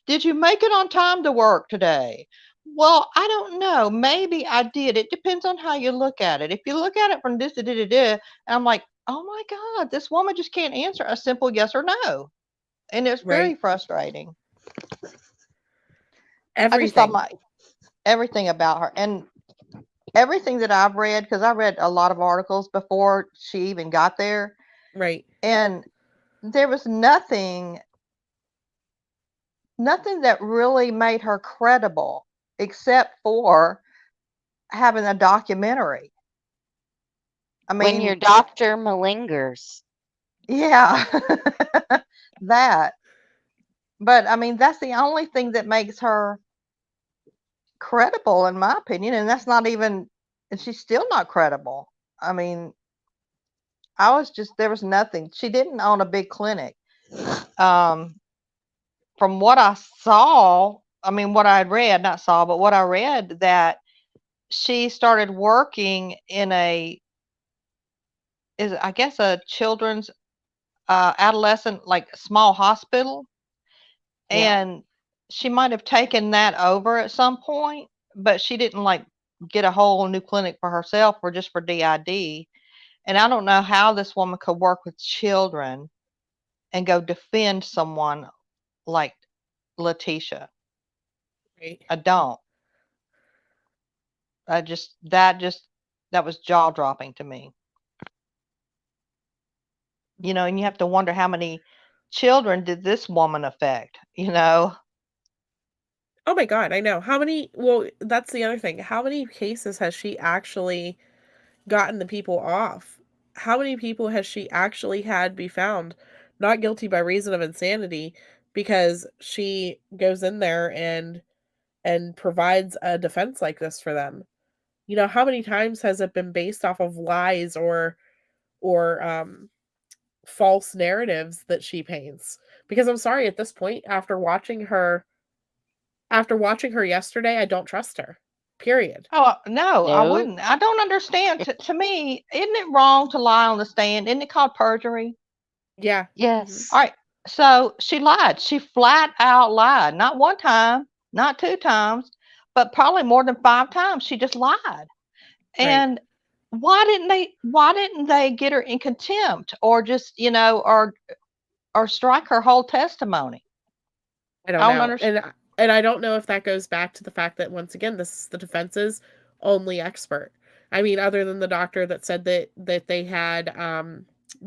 did you make it on time to work today? Well, I don't know. Maybe I did. It depends on how you look at it. If you look at it from this, and I'm like, oh my God, this woman just can't answer a simple yes or no. And it's very frustrating. Everything. I just thought everything about her and everything that I've read, because I read a lot of articles before she even got there. Right. And there was nothing that really made her credible except for having a documentary. I mean, when your doctor malingers. Yeah, that. But I mean, that's the only thing that makes her credible, in my opinion. And that's not even, and she's still not credible. I mean, there was nothing. She didn't own a big clinic. From what I saw, I mean, what I read, not saw, but what I read, that she started working in I guess a children's adolescent, like small hospital. Yeah. and she might have taken that over at some point, but she didn't like get a whole new clinic for herself or just for DID. And I don't know how this woman could work with children and go defend someone like Letitia. Right. I don't. That was jaw dropping to me. And you have to wonder how many children did this woman affect, Oh my God, I know. Well, that's the other thing. How many cases has she actually gotten the people off? How many people has she actually had be found not guilty by reason of insanity because she goes in there and provides a defense like this for them? How many times has it been based off of lies or false narratives that she paints? Because I'm sorry, at this point, after watching her yesterday, I don't trust her. Period. Oh, no, I No. wouldn't. I don't understand. To me, isn't it wrong to lie on the stand? Isn't it called perjury? Yeah. Mhm. Yes. All right. So she lied. She flat out lied. Not one time, not two times, but probably more than 5 times. She just lied. Right. And why didn't they get her in contempt or just, or strike her whole testimony? I don't I don't know. understand. And I don't know if that goes back to the fact that once again, this is the defense's only expert. I mean, other than the doctor that said that they had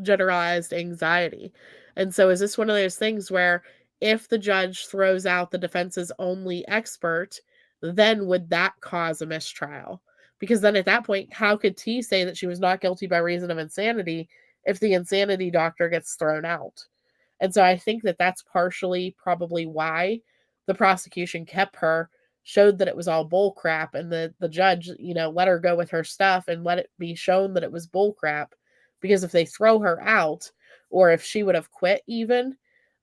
generalized anxiety. And so is this one of those things where if the judge throws out the defense's only expert, then would that cause a mistrial? Because then at that point, how could T say that she was not guilty by reason of insanity if the insanity doctor gets thrown out? And so I think that that's partially probably why the prosecution kept her, showed that it was all bull crap, and the judge, let her go with her stuff and let it be shown that it was bull crap. Because if they throw her out, or if she would have quit even,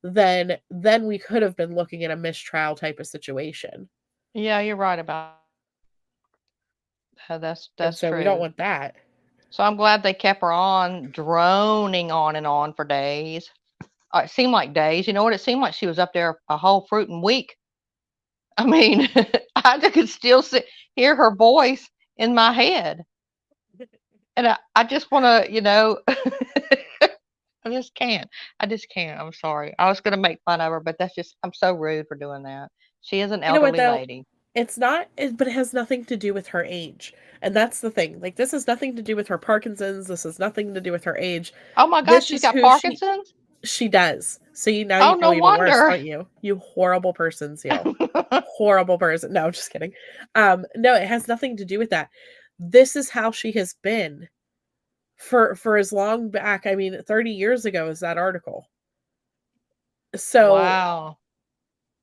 then we could have been looking at a mistrial type of situation. Yeah, you're right about that. And That's so we don't true. want that. So I'm glad they kept her on, droning on and on for days. It seemed like days. You know what? It seemed like she was up there a whole fruiting week. I mean, I could still hear her voice in my head. And I just want to, I just can't. I just can't. I'm sorry. I was going to make fun of her, but I'm so rude for doing that. She is an You know what elderly though? lady. It's not, but it has nothing to do with her age. And that's the thing. Like, this has nothing to do with her Parkinson's. This has nothing to do with her age. Oh my God, This she's is got who Parkinson's? she does. See, now Oh, you know no even worse, wonder. don't you? You horrible person, Seal. Horrible person. No, just kidding. No, it has nothing to do with that. This is how she has been for as long back. I mean, 30 years ago is that article. So, Wow.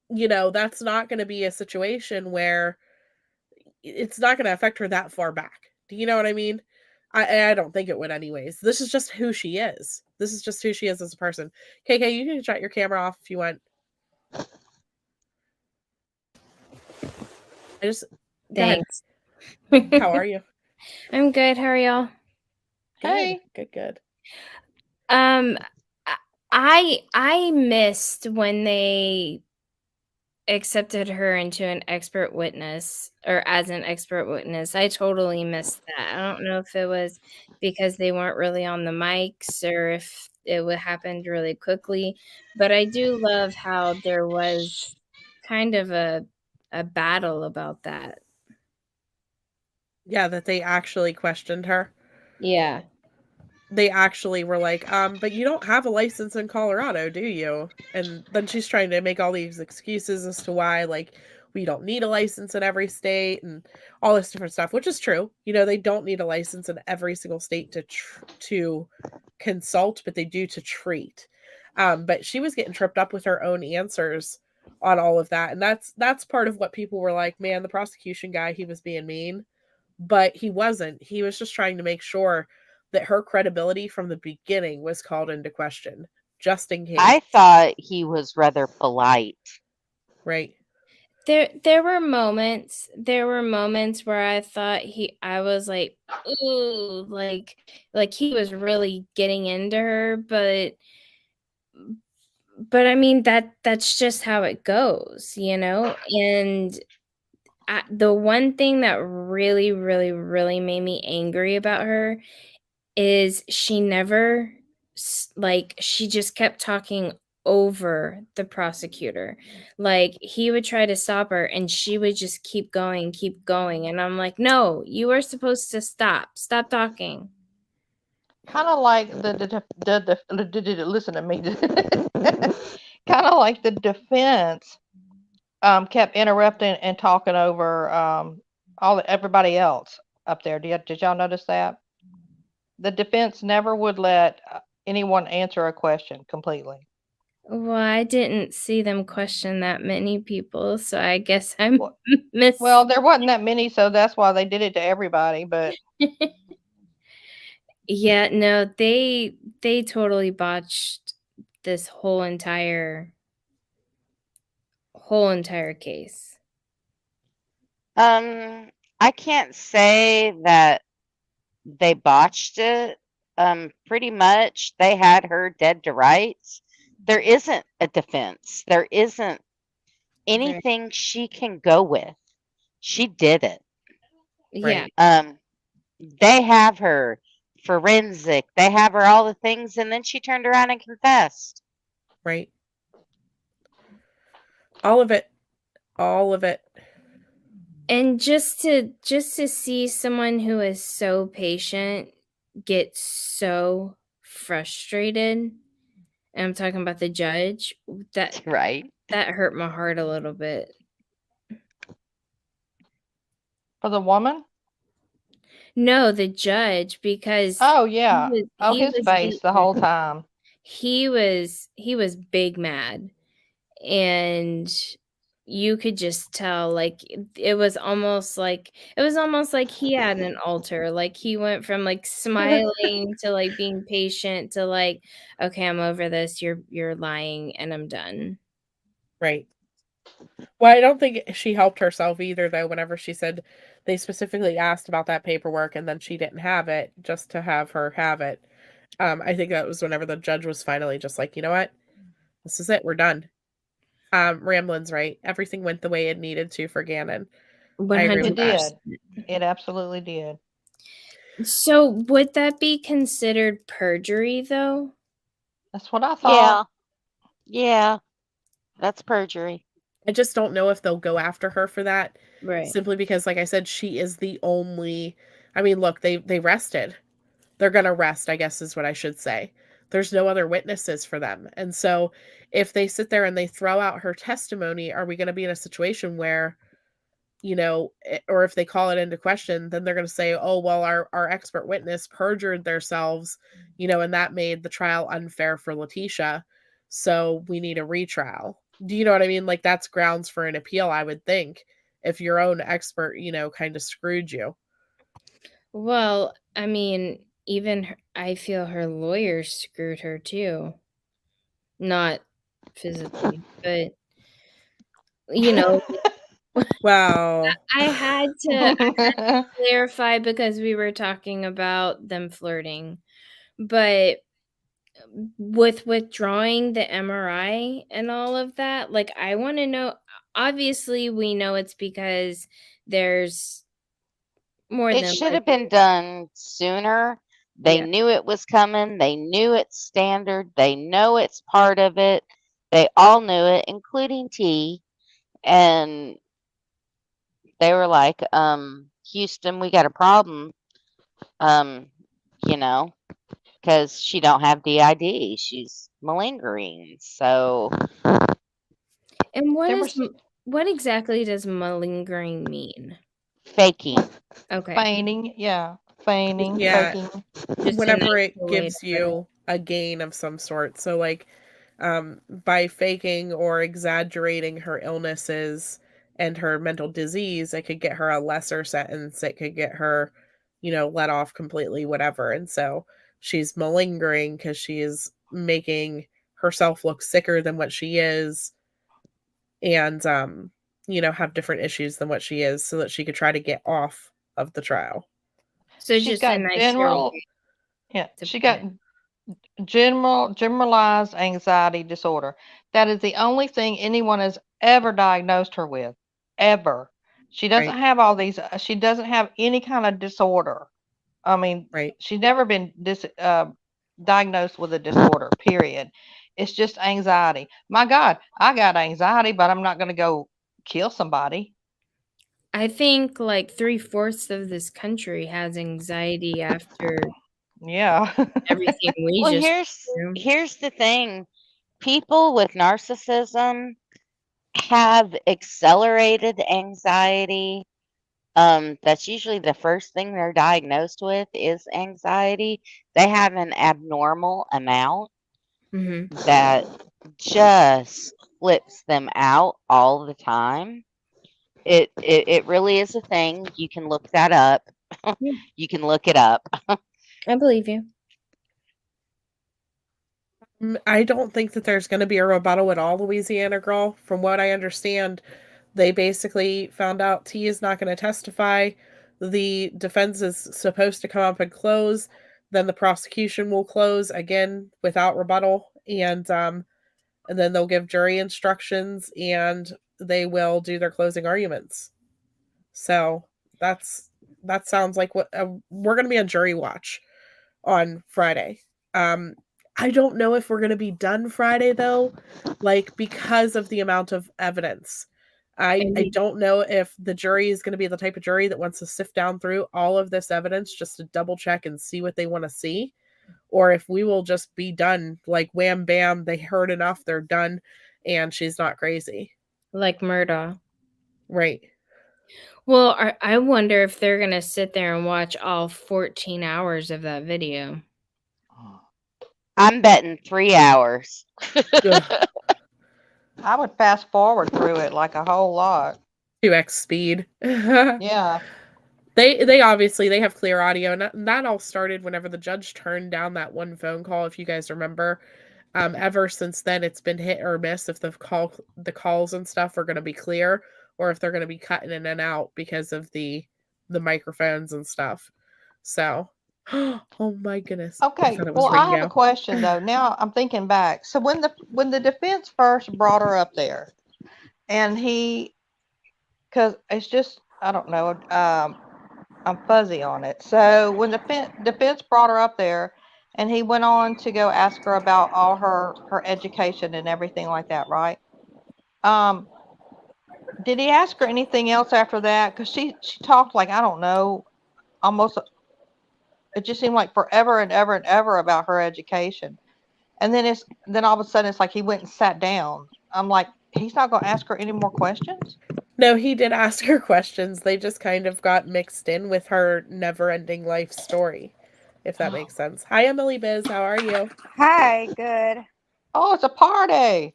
that's not going to be a situation where it's not going to affect her that far back. Do you know what I mean? I don't think it would anyways. This is just who she is. This is just who she is as a person. KK, you can shut your camera off if you want. Go ahead. Thanks. How are you? I'm good. How are y'all? Hey. Good. I missed when they accepted her into an expert witness or as an expert witness. I totally missed that. I don't know if it was because they weren't really on the mics or if it would happened really quickly, but I do love how there was kind of a battle about that. Yeah, that they actually questioned her. Yeah. They actually were like, but you don't have a license in Colorado, do you? And then she's trying to make all these excuses as to why, like, we don't need a license in every state and all this different stuff, which is true. They don't need a license in every single state to consult, but they do to treat. But she was getting tripped up with her own answers on all of that. And that's part of what people were like, man, the prosecution guy, he was being mean. But he wasn't. He was just trying to make sure that her credibility from the beginning was called into question, just in case. I thought he was rather polite. Right. There were moments where I thought I was like, ooh, like he was really getting into her, but I mean that's just how it goes, you know? And the one thing that really, really, really made me angry about her is she never like she just kept talking over the prosecutor. Like he would try to stop her and she would just keep going. And I'm like, no, you are supposed to stop talking. Kind of like listen to me. Kind of like the defense kept interrupting and talking over everybody else up there. Did y'all notice that? The defense never would let anyone answer a question completely. Well, I didn't see them question that many people, so I guess I'm Well, miss. Well, there wasn't that many, so that's why they did it to everybody. But Yeah, no, they totally botched this whole entire case. I can't say that they botched it. Pretty much they had her dead to rights. There isn't a defense. There isn't anything she can go with. She did it. Yeah. Right. They have her forensic. They have her all the things, and then she turned around and confessed. Right. All of it. All of it. And just to see someone who is so patient get so frustrated, and I'm talking about the judge, that Right. that hurt my heart a little bit. for the woman, No, the judge, because oh yeah, his was face the whole time. he was big mad, and you could just tell, like it was almost like he had an alter. Like he went from like smiling to like being patient to like, okay, I'm over this, you're lying and I'm done. Right. Well, I don't think she helped herself either, though, whenever she said they specifically asked about that paperwork and then she didn't have it just to have her have it. I think that was whenever the judge was finally just like, you know what? This is it. We're done. Ramlin's right. Everything went the way it needed to for Gannon. I agree with 100%. that. It absolutely did. So would that be considered perjury, though? That's what I thought. Yeah. That's perjury. I just don't know if they'll go after her for that. Right. Simply because, like I said, she is the only. I mean, look, they rested. They're gonna rest, I guess is what I should say. There's no other witnesses for them. And so if they sit there and they throw out her testimony, are we gonna be in a situation where, you know, or if they call it into question, then they're gonna say, oh, well, our expert witness perjured themselves, you know, and that made the trial unfair for Letitia. So we need a retrial. Do you know what I mean? Like that's grounds for an appeal, I would think, if your own expert, you know, kind of screwed you. Well, I mean, even I feel her lawyer screwed her too. Not physically, but you know. Well, I had to clarify because we were talking about them flirting. But with withdrawing the MRI and all of that, like I want to know, obviously we know it's because there's more It than should have been done sooner. They knew it was coming. They knew it's standard. They know it's part of it. They all knew it, including T. And they were like, Houston, we got a problem. You know, because she don't have DID. She's malingering. So. And what exactly does malingering mean? Faking. Okay. Feigning, yeah. Feigning, yeah. faking. Just a Whenever nice it way gives to put you a gain of some sort. So like by faking or exaggerating her illnesses and her mental disease, it could get her a lesser sentence. It could get her, you know, let off completely, whatever. And so she's malingering because she is making herself look sicker than what she is, and you know, have different issues than what she is, so that she could try to get off of the trial. So She's just got a nicer general. way Yeah, to she put got it. generalized anxiety disorder. That is the only thing anyone has ever diagnosed her with, ever. She doesn't Right. have all these. She doesn't have any kind of disorder. I mean, Right. she's never been diagnosed with a disorder. Period. It's just anxiety. My God, I got anxiety, but I'm not going to go kill somebody. I think like 3/4 of this country has anxiety after Yeah. everything we Well, just here's went here's the thing. People with narcissism have accelerated anxiety. That's usually the first thing they're diagnosed with is anxiety. They have an abnormal amount through. that just flips them out all the time. It really is a thing. You can look that up. Yeah. You can look it up. I believe you. I don't think that there's going to be a rebuttal at all, Louisiana girl. From what I understand, they basically found out T is not going to testify. The defense is supposed to come up and close. Then the prosecution will close again without rebuttal, and then they'll give jury instructions, and they will do their closing arguments. So that sounds like what we're going to be on jury watch on Friday. I don't know if we're going to be done Friday though, like because of the amount of evidence. I don't know if the jury is going to be the type of jury that wants to sift down through all of this evidence just to double check and see what they want to see, or if we will just be done like wham bam, they heard enough, they're done, and she's not crazy. Like Murdaugh. Right. Well, I wonder if they're going to sit there and watch all 14 hours of that video. I'm betting 3 hours. Ugh, I would fast forward through it like a whole lot. 2x speed. Yeah. They obviously they have clear audio, and that all started whenever the judge turned down that one phone call, if you guys remember. Ever since then, it's been hit or miss if the calls and stuff are going to be clear, or if they're going to be cutting in and out because of the microphones and stuff. So, oh my goodness. Okay. thought it was Well, I have a Ringo. question though. Now I'm thinking back. So when the defense first brought her up there, and because it's just I don't know. I'm fuzzy on it. So when the defense brought her up there, and he went on to go ask her about all her education and everything like that, right? Did he ask her anything else after that? Because she talked like I don't know, almost. It just seemed like forever and ever and ever about her education, and then all of a sudden it's like he went and sat down. I'm like, he's not going to ask her any more questions. No, he did ask her questions. They just kind of got mixed in with her never-ending life story, if that makes sense. Hi, Emily Biz. How are you? Hi, good. Oh, it's a party.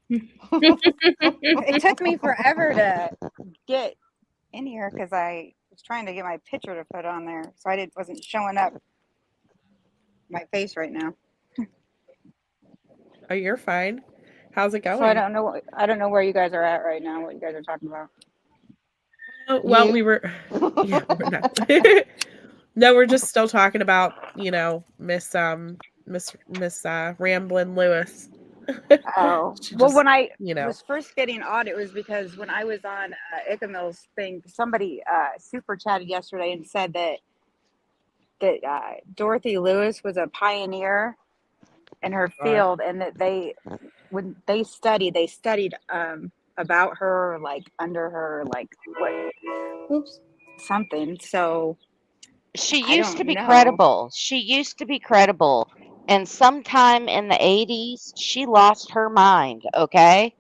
It took me forever to get in here because I was trying to get my picture to put on there, so wasn't showing up my face right now. Oh, you're fine. How's it going? So I don't know where you guys are at right now. What you guys are talking about? Oh, well, You? we were. Yeah, we're not. No, we're just still talking about Miss Ramblin' Lewis. Oh, She well, just, when I you know. was first getting on, it was because when I was on Ichamil's thing, somebody super chatted yesterday and said that Dorothy Lewis was a pioneer in her field, and that when they studied about her, like under her, like what something. So She I used to don't be know. credible. She used to be credible. And sometime in the 80s, she lost her mind, okay?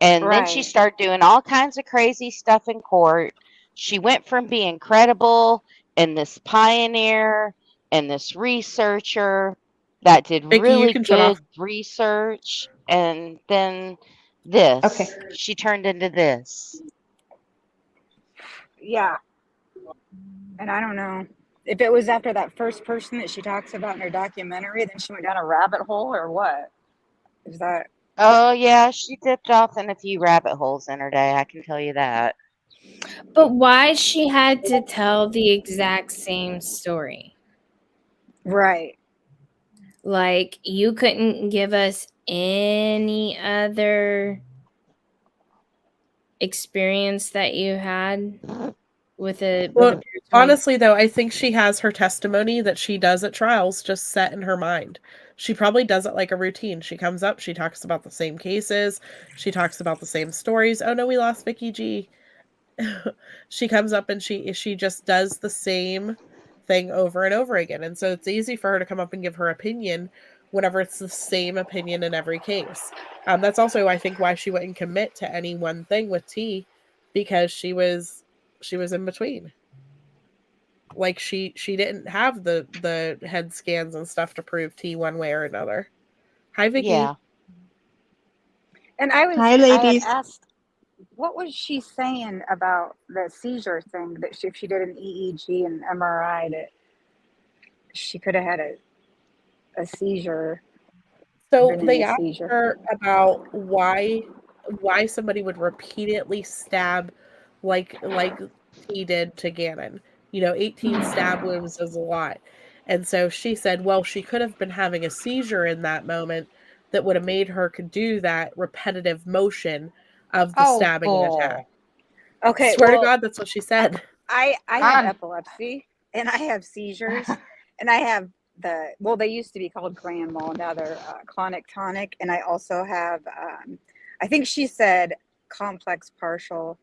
And then she Right. started doing all kinds of crazy stuff in court. She went from being credible and this pioneer and this researcher that did Vicky, you really can shut good off. research, and then this. Okay. She turned into this. Yeah. And I don't know if it was after that first person that she talks about in her documentary, then she went down a rabbit hole, or what? Is that? Oh, yeah, she dipped off in a few rabbit holes in her day, I can tell you that. But why she had to tell the exact same story? Right. Like, you couldn't give us any other experience that you had with a Well, pubertory? honestly, though, I think she has her testimony that she does at trials just set in her mind. She probably does it like a routine. She comes up, she talks about the same cases, she talks about the same stories. Oh no, we lost Vicky G. She comes up and she just does the same thing over and over again. And so it's easy for her to come up and give her opinion whenever it's the same opinion in every case. That's also, I think, why she wouldn't commit to any one thing with T, because she was in between. Like she didn't have the head scans and stuff to prove T one way or another. Hi, Vicky. Yeah. And Hi, I had ladies. asked, what was she saying about the seizure thing, that if she did an EEG and MRI, that she could have had a seizure, So been in they a asked seizure. her about why somebody would repeatedly stab like he did to Gannon. 18 stab wounds is a lot. And so she said, well, she could have been having a seizure in that moment that would have made her could do that repetitive motion of the Oh, stabbing and attack. bull. Okay, Swear to well, God, that's what she said. I have I'm- epilepsy and I have seizures and I have they used to be called grand mal, now they're clonic tonic, and I also have I think she said complex partial,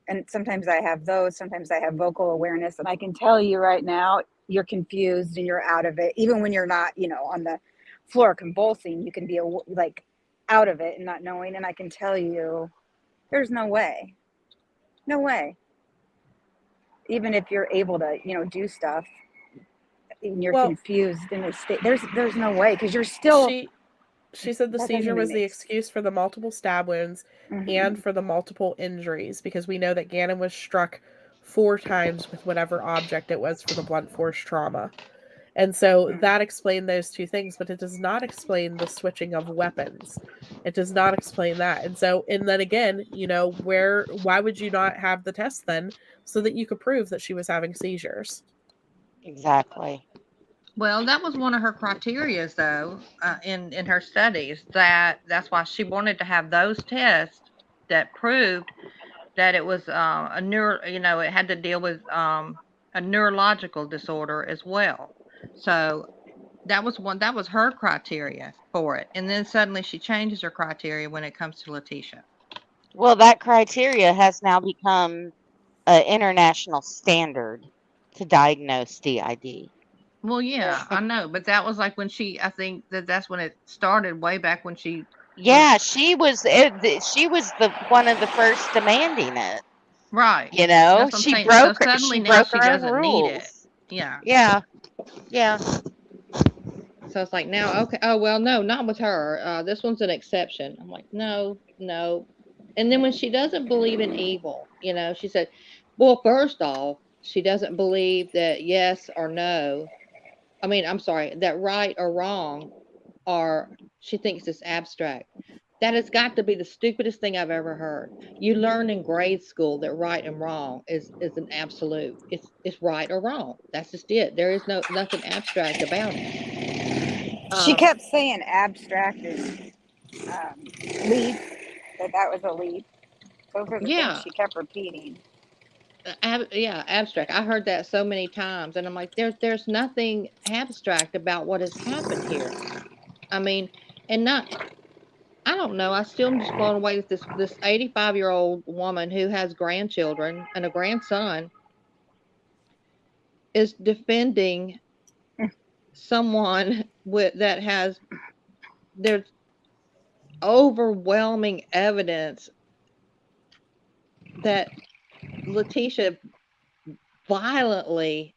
and sometimes I have those, sometimes I have vocal awareness, and I can tell you right now you're confused and you're out of it, even when you're not on the floor convulsing. You can be like out of it and not knowing, and I can tell you there's no way, even if you're able to do stuff and you're Well, confused in a state, there's no way, because you're still. She said the That doesn't seizure was even the make excuse for the multiple stab wounds and for the multiple injuries, because we know that Gannon was struck 4 times with whatever object it was for the blunt force trauma. And so that explained those 2 things, but it does not explain the switching of weapons. It does not explain that. And so, and then again, why would you not have the test then, so that you could prove that she was having seizures? Exactly. Well, that was one of her criterias, though, in her studies. That's why she wanted to have those tests that proved that it was a it had to deal with a neurological disorder as well. So that was her criteria for it. And then suddenly she changes her criteria when it comes to Letitia. Well, that criteria has now become an international standard to diagnose DID. Well, yeah, I know, but that was like when I think that's when it started, way back when she. Yeah, she was the one of the first demanding it. Right. She So broke suddenly she now broke she her own doesn't need it. rules. Yeah. Yeah. Yeah. So it's like, now, okay, oh well, no, not with her. This one's an exception. I'm like, no. And then when she doesn't believe in evil, she said, well, first off, she doesn't believe that yes or no. I mean, I'm sorry, that right or wrong, or she thinks it's abstract. That has got to be the stupidest thing I've ever heard. You learn in grade school that right and wrong is an absolute. It's right or wrong. That's just it. There is nothing abstract about it. She kept saying abstract is leap, that was a leap. Those are the things she kept repeating. Abstract. I heard that so many times, and I'm like, there's nothing abstract about what has happened here. I mean, and I don't know. I still am just blown away with this 85-year-old woman who has grandchildren and a grandson is defending someone there's overwhelming evidence that Letitia violently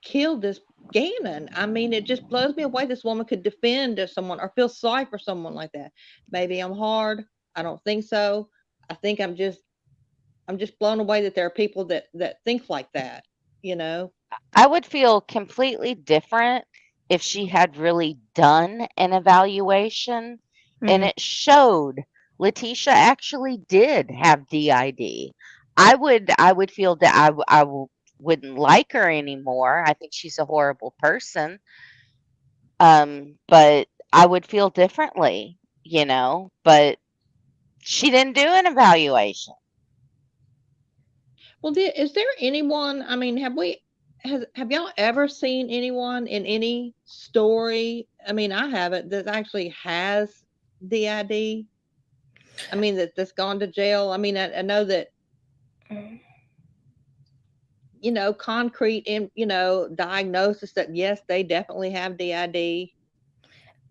killed this Gannon. I mean, it just blows me away this woman could defend someone or feel sorry for someone like that. Maybe I'm hard. I don't think so. I think I'm just blown away that there are people that think like that, I would feel completely different if she had really done an evaluation and it showed Letitia actually did have DID. I would feel that I wouldn't like her anymore. I think she's a horrible person. But I would feel differently, but she didn't do an evaluation. Well, is there anyone? I mean, have y'all ever seen anyone in any story? I mean, I haven't that actually has DID. I mean, that's gone to jail. I mean, I know that concrete in diagnosis that yes, they definitely have DID.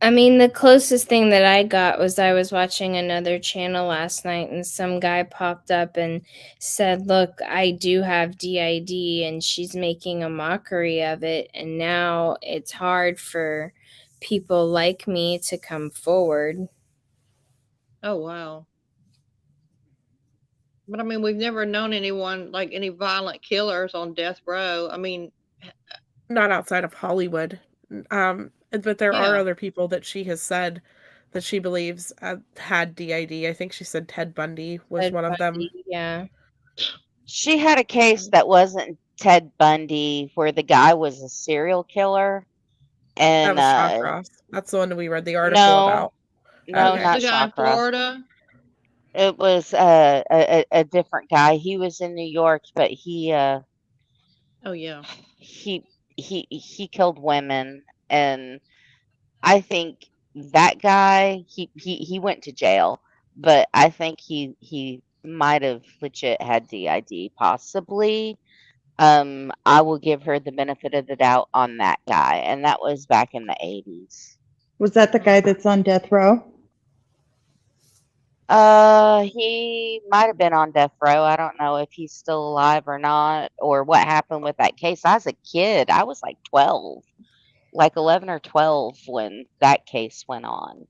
I mean, the closest thing that I got was I was watching another channel last night and some guy popped up and said, "Look, I do have DID," and she's making a mockery of it. And now it's hard for people like me to come forward. Oh, wow. But I mean, we've never known anyone like any violent killers on death row. I mean, Not outside of Hollywood. But there are Yeah. other people that she has said that she believes had DID. I think she said Ted Bundy was Ted one of them. Bundy, yeah. She had a case that wasn't Ted Bundy where the guy was a serial killer. That And was Shawcross. That's the one we read the article no, about. no, Okay. not the guy in Shawcross. Florida. It was a different guy. He was in New York, but Oh yeah. he killed women, and I think that guy he went to jail, but I think he might have legit had DID, possibly. I will give her the benefit of the doubt on that guy, and that was back in the 80s. Was that the guy that's on death row? He might have been on death row. I don't know if he's still alive or not, or what happened with that case. I was a kid. I was like 12, like 11 or 12 when that case went on.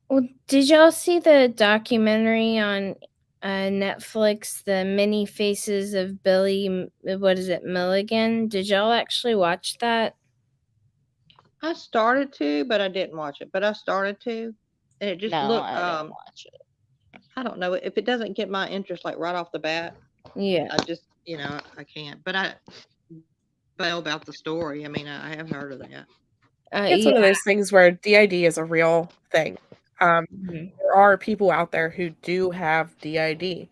Well, did y'all see the documentary on Netflix, The Many Faces of Billy, what is it, Milligan? Did y'all actually watch that? I started to, but I didn't watch it. But I started to, and it just No, looked. I didn't watch it. I don't know if it doesn't get my interest like right off the bat. Yeah. I just I can't. But I know about the story. I mean, I have heard of that. It's one of Yeah. those things where DID is a real thing. Mhm. There are people out there who do have DID.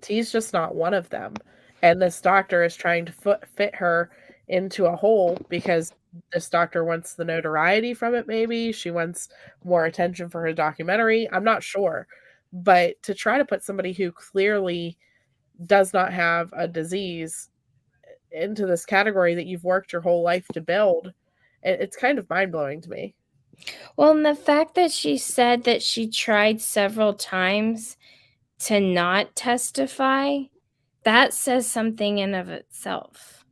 T's just not one of them. And this doctor is trying to fit her into a hole because this doctor wants the notoriety from it, maybe. She wants more attention for her documentary. I'm not sure. But to try to put somebody who clearly does not have a disease into this category that you've worked your whole life to build, it's kind of mind-blowing to me. Well, and the fact that she said that she tried several times to not testify, that says something in of itself.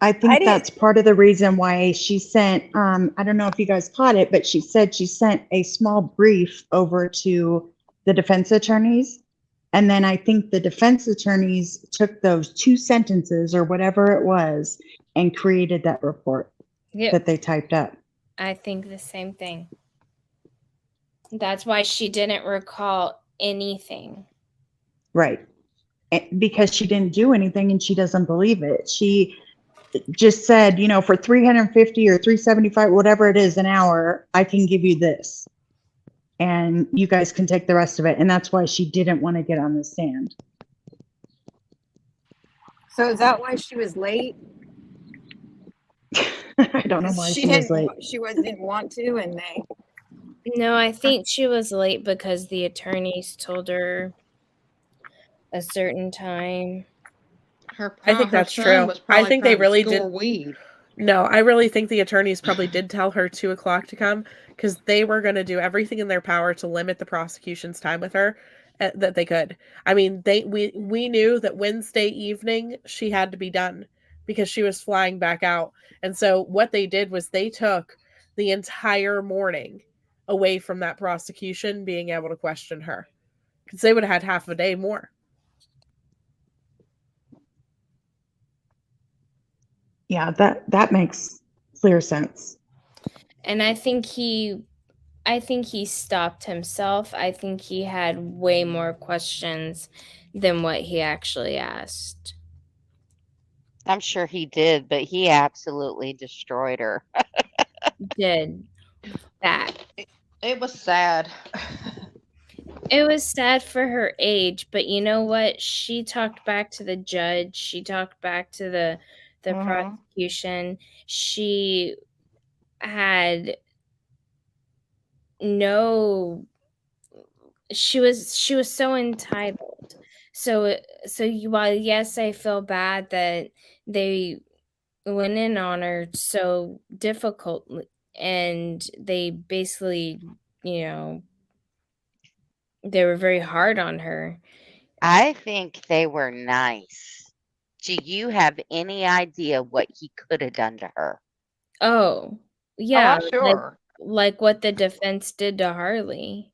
I think that's part of the reason why she sent, I don't know if you guys caught it, but she said she sent a small brief over to the defense attorneys. And then I think the defense attorneys took those 2 sentences or whatever it was and created that report that they typed up. I think the same thing. That's why she didn't recall anything. Right. Because she didn't do anything and she doesn't believe it. She just said, for 350 or 375, whatever it is an hour, I can give you this. And you guys can take the rest of it. And that's why she didn't want to get on the stand. So is that why she was late? I don't know why she was late. She didn't want to, and they. No, I think she was late because the attorneys told her a certain time. I think that's true. I think they really did. Weed. No, I really think the attorneys probably did tell her 2:00 to come because they were going to do everything in their power to limit the prosecution's time with her that they could. I mean, we knew that Wednesday evening she had to be done because she was flying back out. And so what they did was they took the entire morning away from that prosecution being able to question her because they would have had half a day more. Yeah, that makes clear sense. And I think he stopped himself. I think he had way more questions than what he actually asked. I'm sure he did, but he absolutely destroyed her. Did that. It was sad. It was sad for her age, but you know what? She talked back to the judge. She talked back to the Mhm. prosecution. She had no she was so entitled. So while yes, I feel bad that they went in on her so difficultly and they basically, you know, they were very hard on her. I think they were nice. Do you have any idea what he could have done to her? Oh, Oh, yeah, I'm sure. like what the defense did to Harley.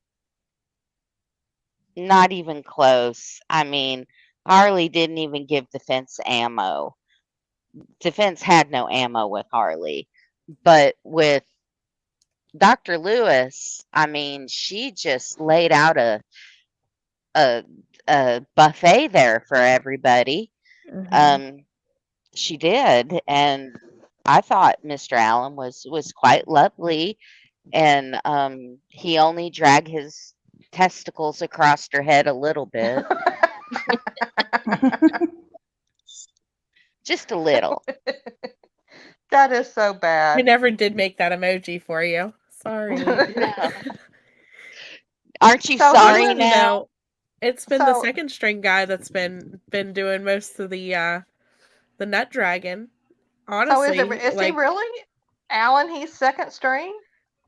Not even close. I mean, Harley didn't even give defense ammo. Defense had no ammo with Harley. But with Dr. Lewis, I mean, she just laid out a buffet there for everybody. Mhm. She did, and I thought Mr. Allen was quite lovely, and he only dragged his testicles across her head a little bit, just a little. That is so I bad. never did make that emoji for you. Sorry. No. Aren't you So he sorry was- now? No, it's been the So- second string guy that's been doing most of the nut dragon. Honestly, So is he really Alan? He's second string.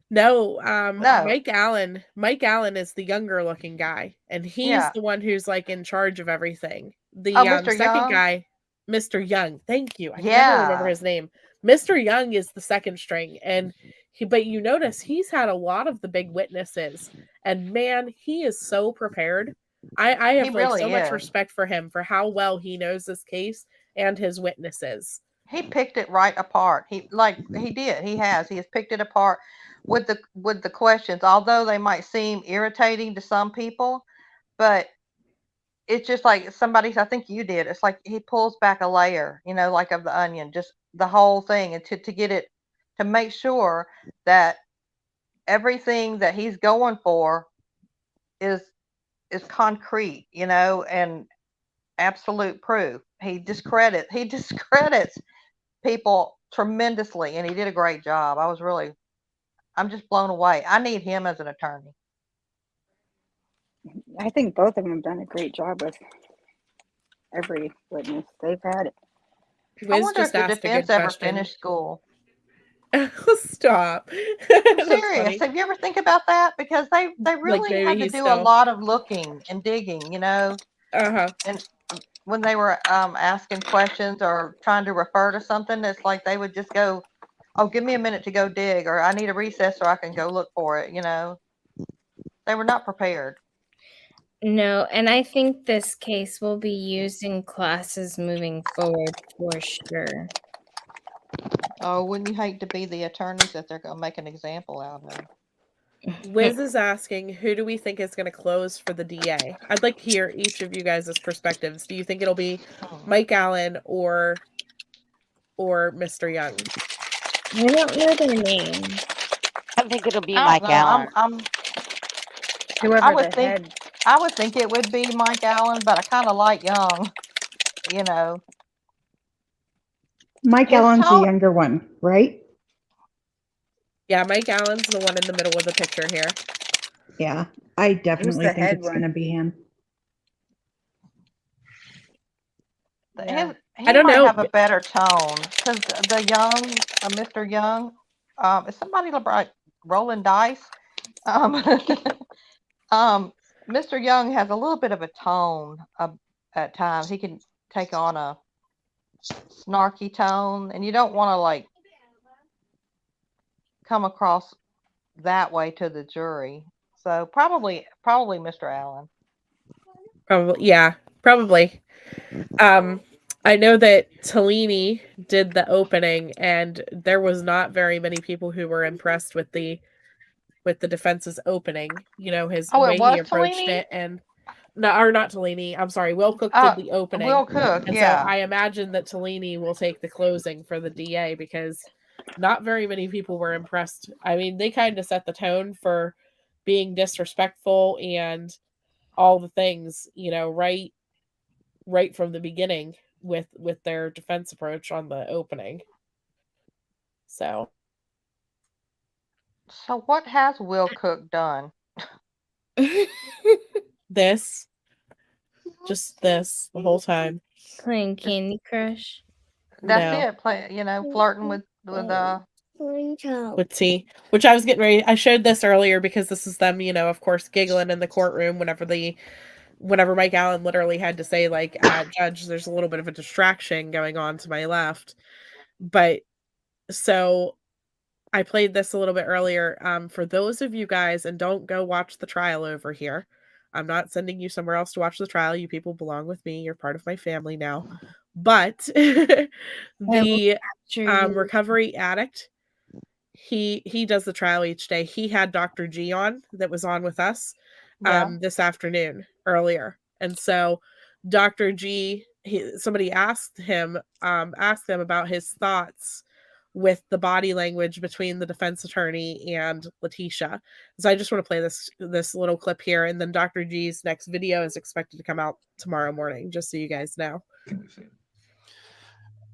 No, No. Mike Allen. Mike Allen is the younger looking guy, and he's Yeah. the one who's like in charge of everything. The Oh, Mr. second Young? guy, Mr. Young. Thank you. I can never remember Yeah. his name. Mr. Young is the second string, and but you notice he's had a lot of the big witnesses, and man, he is so prepared. I have He like really so much is. respect for him for how well he knows this case and his witnesses. He picked it right apart. He did. He has picked it apart with the questions, although they might seem irritating to some people, but it's just like I think you did. It's like he pulls back a layer, like of the onion, just the whole thing, and to get it, to make sure that everything that he's going for is concrete, and absolute proof. He discredits people tremendously, and he did a great job. I'm just blown away. I need him as an attorney. I think both of them have done a great job with every witness they've had. I Wiz wonder if just the asked a defense good ever question. finished school. Stop. I'm That's serious. funny. Have you ever think about that? Because they really maybe had to he's do a still- lot of looking and digging, Uh-huh. and when they were asking questions or trying to refer to something, it's like they would just go, "Oh, give me a minute to go dig," or "I need a recess so I can go look for it." They were not prepared. No, and I think this case will be used in classes moving forward for sure. Oh, wouldn't you hate to be the attorneys that they're going to make an example out of? Wiz is asking, who do we think is going to close for the DA? I'd like to hear each of you guys' perspectives. Do you think it'll be Mike Allen or Mr. Young? I don't know their name. I think it'll be I Mike don't know. Allen. Whoever I would the think head. I would think it would be Mike Allen, but I kind of like Young. Mike His Allen's the tone- younger one, right? Yeah, Mike Allen's the one in the middle of the picture here. Yeah, I definitely the think head it's one? going to be him. Yeah. He I don't might know. have a better tone because the Young, Mr. Young, is somebody like rolling dice? Mr. Young has a little bit of a tone at times. He can take on a snarky tone, and you don't want to like come across that way to the jury. So probably Mr. Allen. Probably, yeah, probably. I know that Tellini did the opening, and there was not very many people who were impressed with the defense's opening. His Oh, it way was he approached Tellini? it, and No, or not Tellini. I'm sorry. Will Cook did the opening. Will Cook, and yeah. so I imagine that Tellini will take the closing for the DA because not very many people were impressed. I mean, they kind of set the tone for being disrespectful and all the things, you know, right from the beginning with their defense approach on the opening. So what has Will Cook done? this, just this the whole time. Playing Candy Crush. That's it. Flirting with T, which I was getting ready. I showed this earlier because this is them, of course, giggling in the courtroom whenever Mike Allen literally had to say, like, Judge, there's a little bit of a distraction going on to my left. But so I played this a little bit earlier. For those of you guys, and don't go watch the trial over here. I'm not sending you somewhere else to watch the trial. You people belong with me. You're part of my family now. But the recovery addict, he does the trial each day. He had Dr. G on that was on with us this afternoon earlier. And so Dr. G, somebody asked them about his thoughts with the body language between the defense attorney and Letitia. So I just want to play this little clip here, and then Dr. G's next video is expected to come out tomorrow morning, just so you guys know.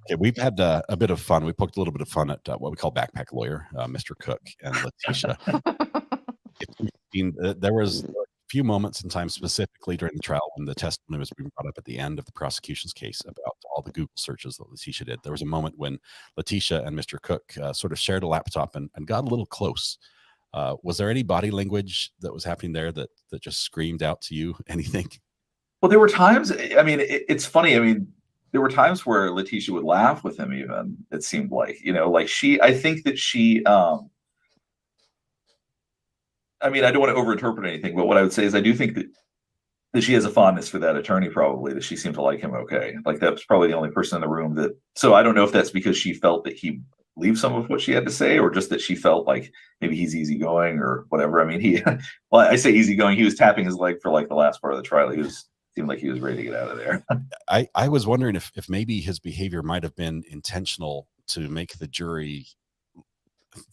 Okay, we've had a bit of fun. We poked a little bit of fun at what we call Backpack Lawyer, Mr. Cook and Letitia. There was a few moments in time, specifically during the trial, when the testimony was being brought up at the end of the prosecution's case about all the Google searches that Letitia did. There was a moment when Letitia and Mr. Cook sort of shared a laptop and got a little close. Was there any body language that was happening there that just screamed out to you anything? Well, there were times, I mean, it's funny. I mean, there were times where Letitia would laugh with him even, it seemed like, I think that she, I mean, I don't want to overinterpret anything, but what I would say is I do think that she has a fondness for that attorney, probably, that she seemed to like him okay. Like, that's probably the only person in the room so I don't know if that's because she felt that he believed some of what she had to say, or just that she felt like maybe he's easygoing or whatever. I mean, well, I say easygoing, he was tapping his leg for like the last part of the trial. Seemed like he was ready to get out of there. I was wondering if maybe his behavior might have been intentional to make the jury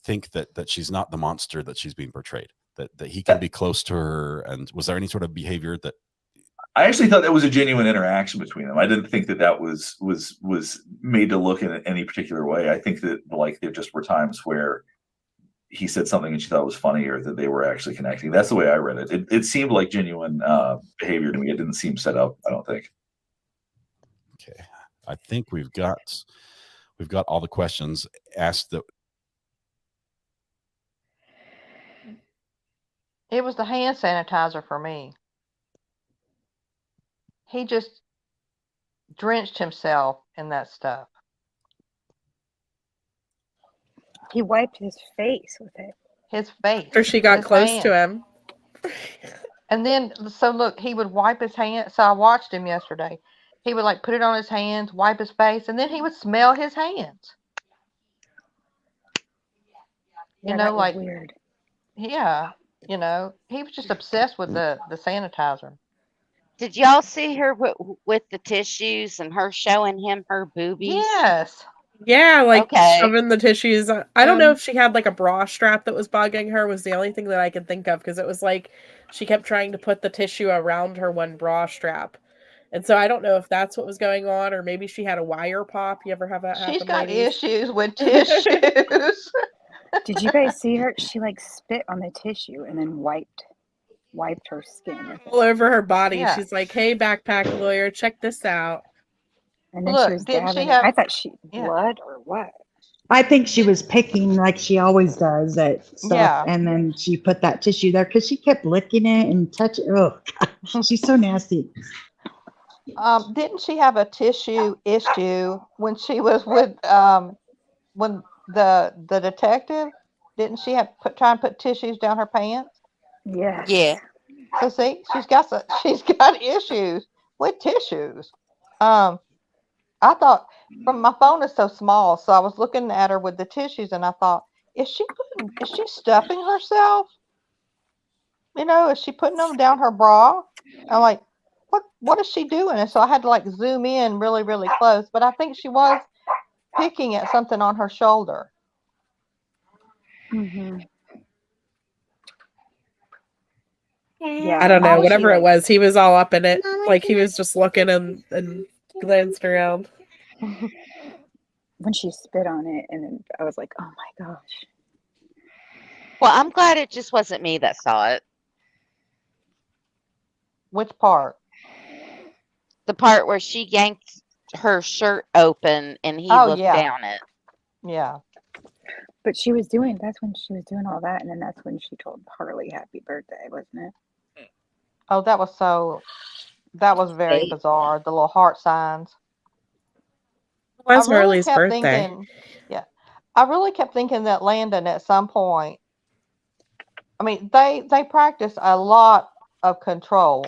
think that she's not the monster that she's being portrayed, that he can be close to her. And was there any sort of behavior that? I actually thought that was a genuine interaction between them. I didn't think that was made to look in any particular way. I think that there just were times where he said something and she thought it was funny, or that they were actually connecting. That's the way I read it. It seemed like genuine behavior to me. It didn't seem set up, I don't think. Okay. I think we've got all the questions asked. It was the hand sanitizer for me. He just drenched himself in that stuff. He wiped his face with it. His face. After she got close to him. And then, so look, he would wipe his hand. So I watched him yesterday. He would put it on his hands, wipe his face, and then he would smell his hands. Yeah, weird. Yeah, he was just obsessed with the sanitizer. Did y'all see her with the tissues and her showing him her boobies? Yes. Yeah, shoving the tissues. I don't know if she had a bra strap that was bugging her, was the only thing that I could think of, because it was she kept trying to put the tissue around her one bra strap. And so I don't know if that's what was going on, or maybe she had a wire pop. You ever have that happen? She's got issues with tissues. Did you guys see her? She spit on the tissue and then wiped her skin all over her body. Yeah. She's like, "Hey, Backpack Lawyer, check this out." And then she was dabbing it. I thought she blood or what? I think she was picking like she always does at stuff, and then she put that tissue there because she kept licking it and touching. Oh, God, she's so nasty. Didn't she have a tissue issue when she was with when the detective? Didn't she try and put tissues down her pants? Yeah. Yeah. So see, she's got issues with tissues. I thought, from my phone is so small, so I was looking at her with the tissues, and I thought, is she stuffing herself? Is she putting them down her bra? I'm like, what is she doing? And so I had to like zoom in really, really close. But I think she was picking at something on her shoulder. Yeah. I don't know. How was she, Whatever it like- was, he was all up in it. Mama, Like he can I- was just looking and glanced around. when she spit on it, and then I was like, oh my gosh. Well, I'm glad it just wasn't me that saw it. Which part? The part where she yanked her shirt open and he Oh, looked yeah. down it. Yeah. But that's when she was doing all that, and then that's when she told Harley happy birthday, wasn't it? Oh, that was very Right. bizarre. The little heart signs. It was I really Harley's kept birthday. thinking, yeah, I really kept thinking that Landon at some point, I mean, they practice a lot of control.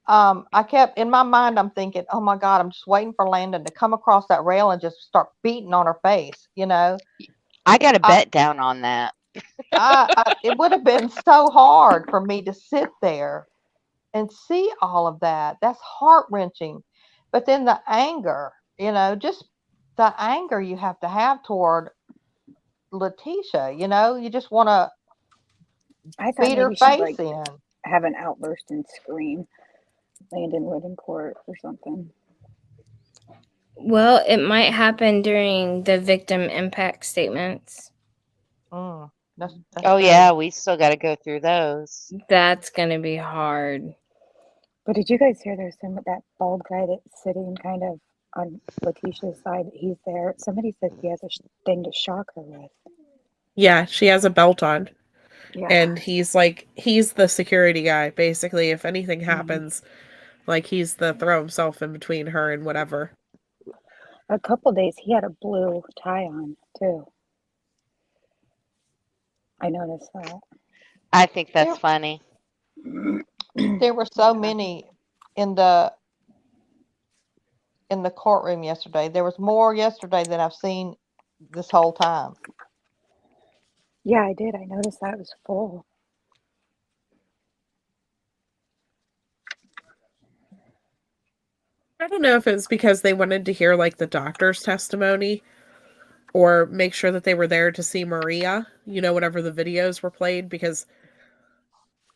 I kept in my mind, I'm thinking, oh my God, I'm just waiting for Landon to come across that rail and just start beating on her face, you know? I got a bet down on that. It would have been so hard for me to sit there and see all of that. That's heart wrenching. But then the anger, you know, just the anger you have to have toward Letitia, you know, you just want to I thought beat her maybe she'd face like in. have an outburst and scream. Landon would in court or something. Well, it might happen during the victim impact statements. That's Oh true. yeah, we still got to go through those. That's gonna be hard. But did you guys hear there's that bald guy that's sitting kind of on Letitia's side? He's there. Somebody said he has a thing to shock her with. Yeah, she has a belt on. Yeah. And he's the security guy, basically. If anything happens, like he's the throw himself in between her and whatever. A couple days he had a blue tie on too. I noticed that. I think that's funny. There were so many in the courtroom yesterday. There was more yesterday than I've seen this whole time. Yeah, I did. I noticed that it was full. I don't know if it's because they wanted to hear like the doctor's testimony or make sure that they were there to see Maria, you know, whenever the videos were played, because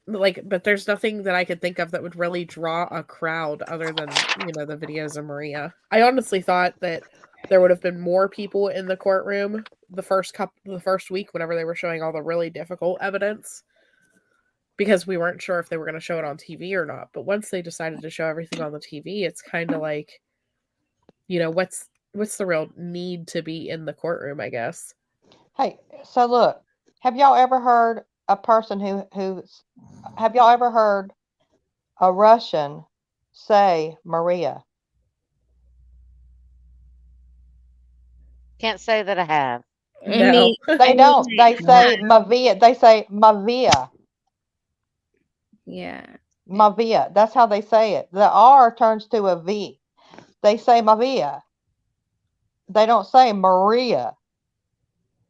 but there's nothing that I could think of that would really draw a crowd other than, you know, the videos of Maria. I honestly thought that there would have been more people in the courtroom the first week whenever they were showing all the really difficult evidence, because we weren't sure if they were going to show it on TV or not. But once they decided to show everything on the TV, it's kind of like, you know, what's the real need to be in the courtroom, I guess. Hey, so look, have y'all ever heard a person have y'all ever heard a Russian say Maria? Can't say that I have. No. They don't. They say Mavia. They say Mavia. Yeah. Mavia. That's how they say it. The R turns to a V. They say Mavia. They don't say Maria.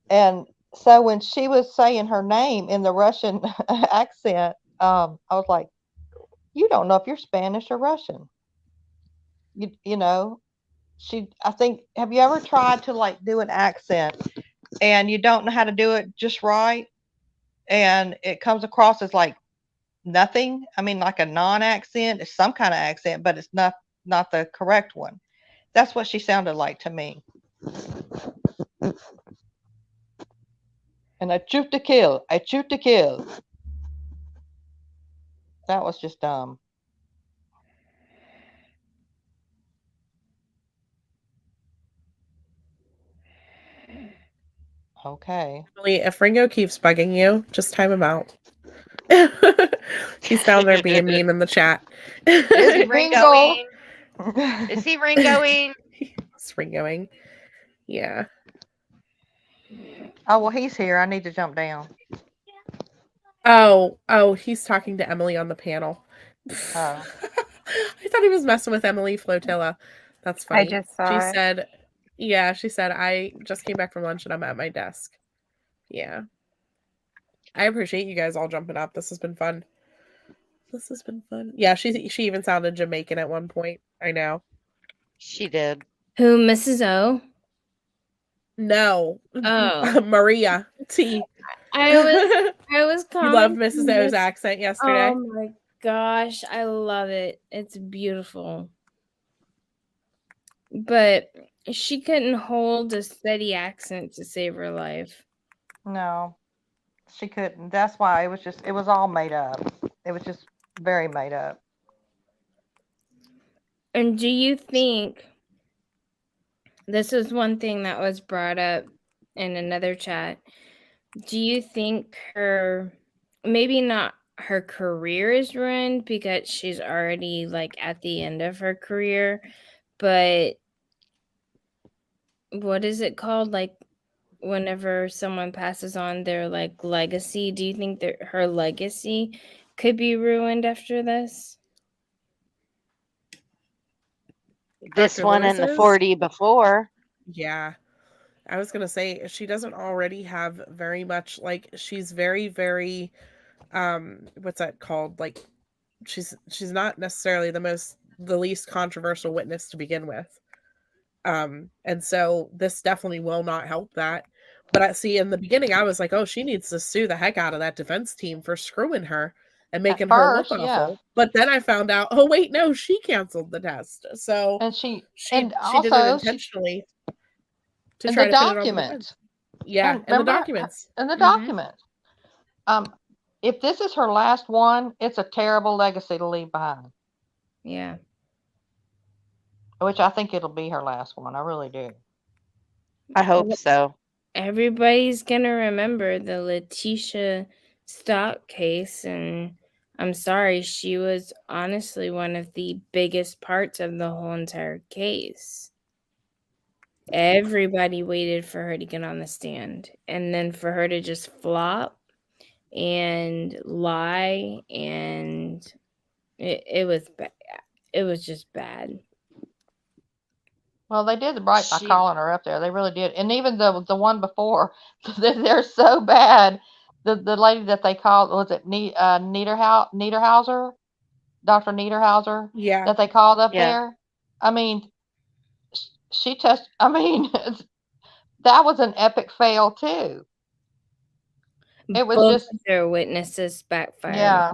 And so when she was saying her name in the Russian accent, I was like, you don't know if you're Spanish or Russian. You know, I think, have you ever tried to like do an accent and you don't know how to do it just right? And it comes across as like nothing. I mean, like a non-accent. It's some kind of accent, but it's not the correct one. That's what she sounded like to me. And I shoot to kill. I shoot to kill. That was just dumb. Okay. Emily, if Ringo keeps bugging you, just time him out. He's down there being mean in the chat. Is he Ringoing? Is he Ringoing? It's Ringoing. Yeah. Oh, well, he's here. I need to jump down. Oh, he's talking to Emily on the panel. Oh. I thought he was messing with Emily Flotilla. That's funny. I just saw it. She said, I just came back from lunch and I'm at my desk. Yeah. I appreciate you guys all jumping up. This has been fun. This has been fun. Yeah, she even sounded Jamaican at one point. I know. She did. Who, Mrs. O? No. Oh. Maria T. I was You loved commenting Mrs. O's this- accent yesterday. Oh my gosh, I love it. It's beautiful. But she couldn't hold a steady accent to save her life. No, she couldn't. That's why it was all made up. It was just very made up. And do you think this is one thing that was brought up in another chat? Do you think maybe not her career is ruined because she's already like at the end of her career, but what is it called? Like whenever someone passes on their like legacy, do you think that her legacy could be ruined after this? This After one and the Lewis's? 40 before. Yeah. I was going to say she doesn't already have very much, like, she's very, very what's that called? Like, she's not necessarily the least controversial witness to begin with. And so this definitely will not help that. But I see in the beginning, I was like, oh, she needs to sue the heck out of that defense team for screwing her and making her look first, awful. yeah. But then I found out, oh wait, no, she canceled the test. So And she did it also intentionally to and try the to pin it on the documents. defense. Yeah, and the remember- documents. And the Mhm. documents. If this is her last one, it's a terrible legacy to leave behind. Yeah. Which I think it'll be her last one. I really do. I hope so. Everybody's gonna remember the Letitia Stock case, and I'm sorry, she was honestly one of the biggest parts of the whole entire case. Everybody waited for her to get on the stand, and then for her to just flop and lie, and it was bad. It was just bad. Well, they did right by She- calling her up there. They really did. And even the one before, they're so bad. The lady that they called, was it Niederhauser? Dr. Niederhauser? Yeah. That they called up Yeah. there? I mean, that was an epic fail too. It was Both just, of their witnesses backfired. yeah.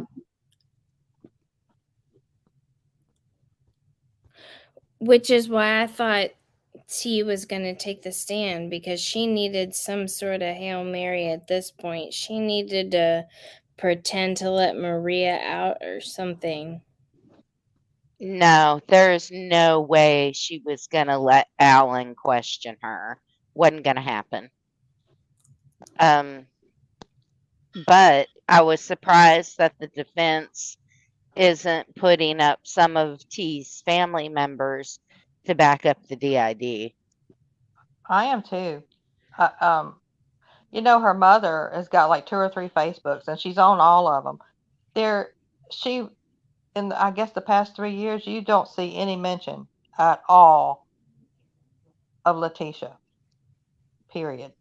Which is why I thought T was going to take the stand, because she needed some sort of Hail Mary at this point. She needed to pretend to let Maria out or something. No, there's no way she was going to let Alan question her. Wasn't going to happen. But I was surprised that the defense isn't putting up some of T's family members to back up the DID. I am too. Her mother has got like 2 or 3 Facebooks, and she's on all of them. I guess the past 3 years, you don't see any mention at all of Letitia. Period.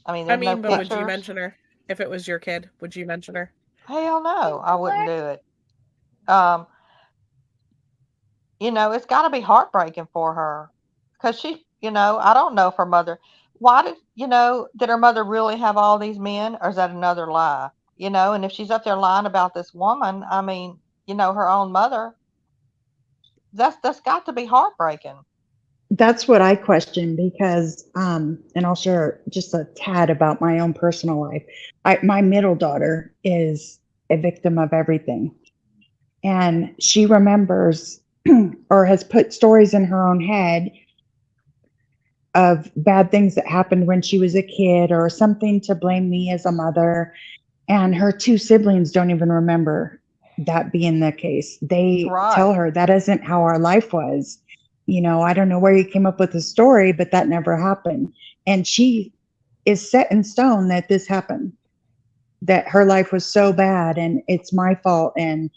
I mean, there's no but would you pictures. mention her if it was your kid? Would you mention her? Hell no, I wouldn't do it. It's got to be heartbreaking for her, because she, I don't know if her mother, did her mother really have all these men, or is that another lie? And if she's up there lying about this woman, I mean, her own mother, that's got to be heartbreaking. That's what I question, because, and I'll share just a tad about my own personal life. My middle daughter is a victim of everything. And she remembers or has put stories in her own head of bad things that happened when she was a kid, or something to blame me as a mother. And her 2 siblings don't even remember that being the case. They tell her that isn't how our life was. I don't know where you came up with the story, but that never happened. And she is set in stone that this happened, that her life was so bad and it's my fault. And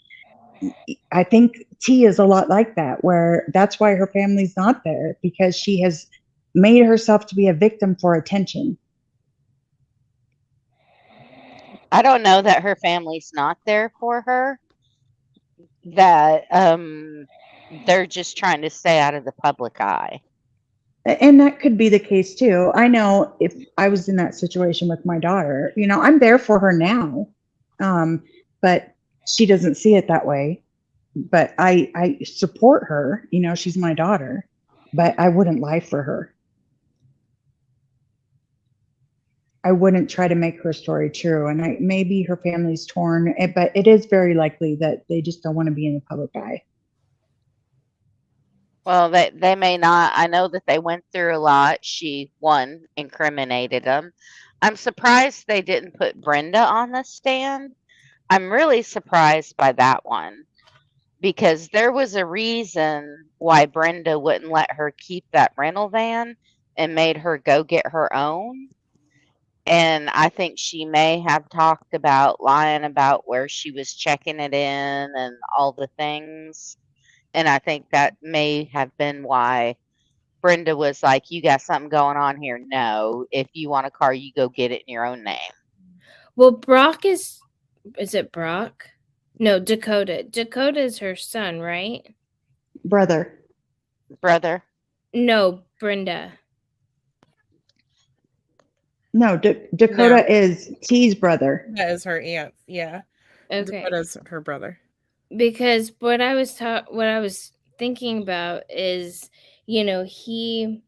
I think T is a lot like that, where that's why her family's not there, because she has made herself to be a victim for attention. I don't know that her family's not there for her. That they're just trying to stay out of the public eye. And that could be the case too. I know if I was in that situation with my daughter, I'm there for her now. But she doesn't see it that way. But I support her, she's my daughter, but I wouldn't lie for her. I wouldn't try to make her story true. And maybe her family's torn, but it is very likely that they just don't want to be in the public eye. Well, they may not. I know that they went through a lot. She, one, incriminated them. I'm surprised they didn't put Brenda on the stand. I'm really surprised by that one because there was a reason why Brenda wouldn't let her keep that rental van and made her go get her own. And I think she may have talked about lying about where she was checking it in and all the things. And I think that may have been why Brenda was like, you got something going on here. No, if you want a car, you go get it in your own name. Well, Brock is it Brock? No, Dakota. Dakota is her son, right? Brother. No, Brenda. No, Dakota is T's brother. That is her aunt. Yeah. Okay. Dakota's her brother. Because what I was thinking about is, he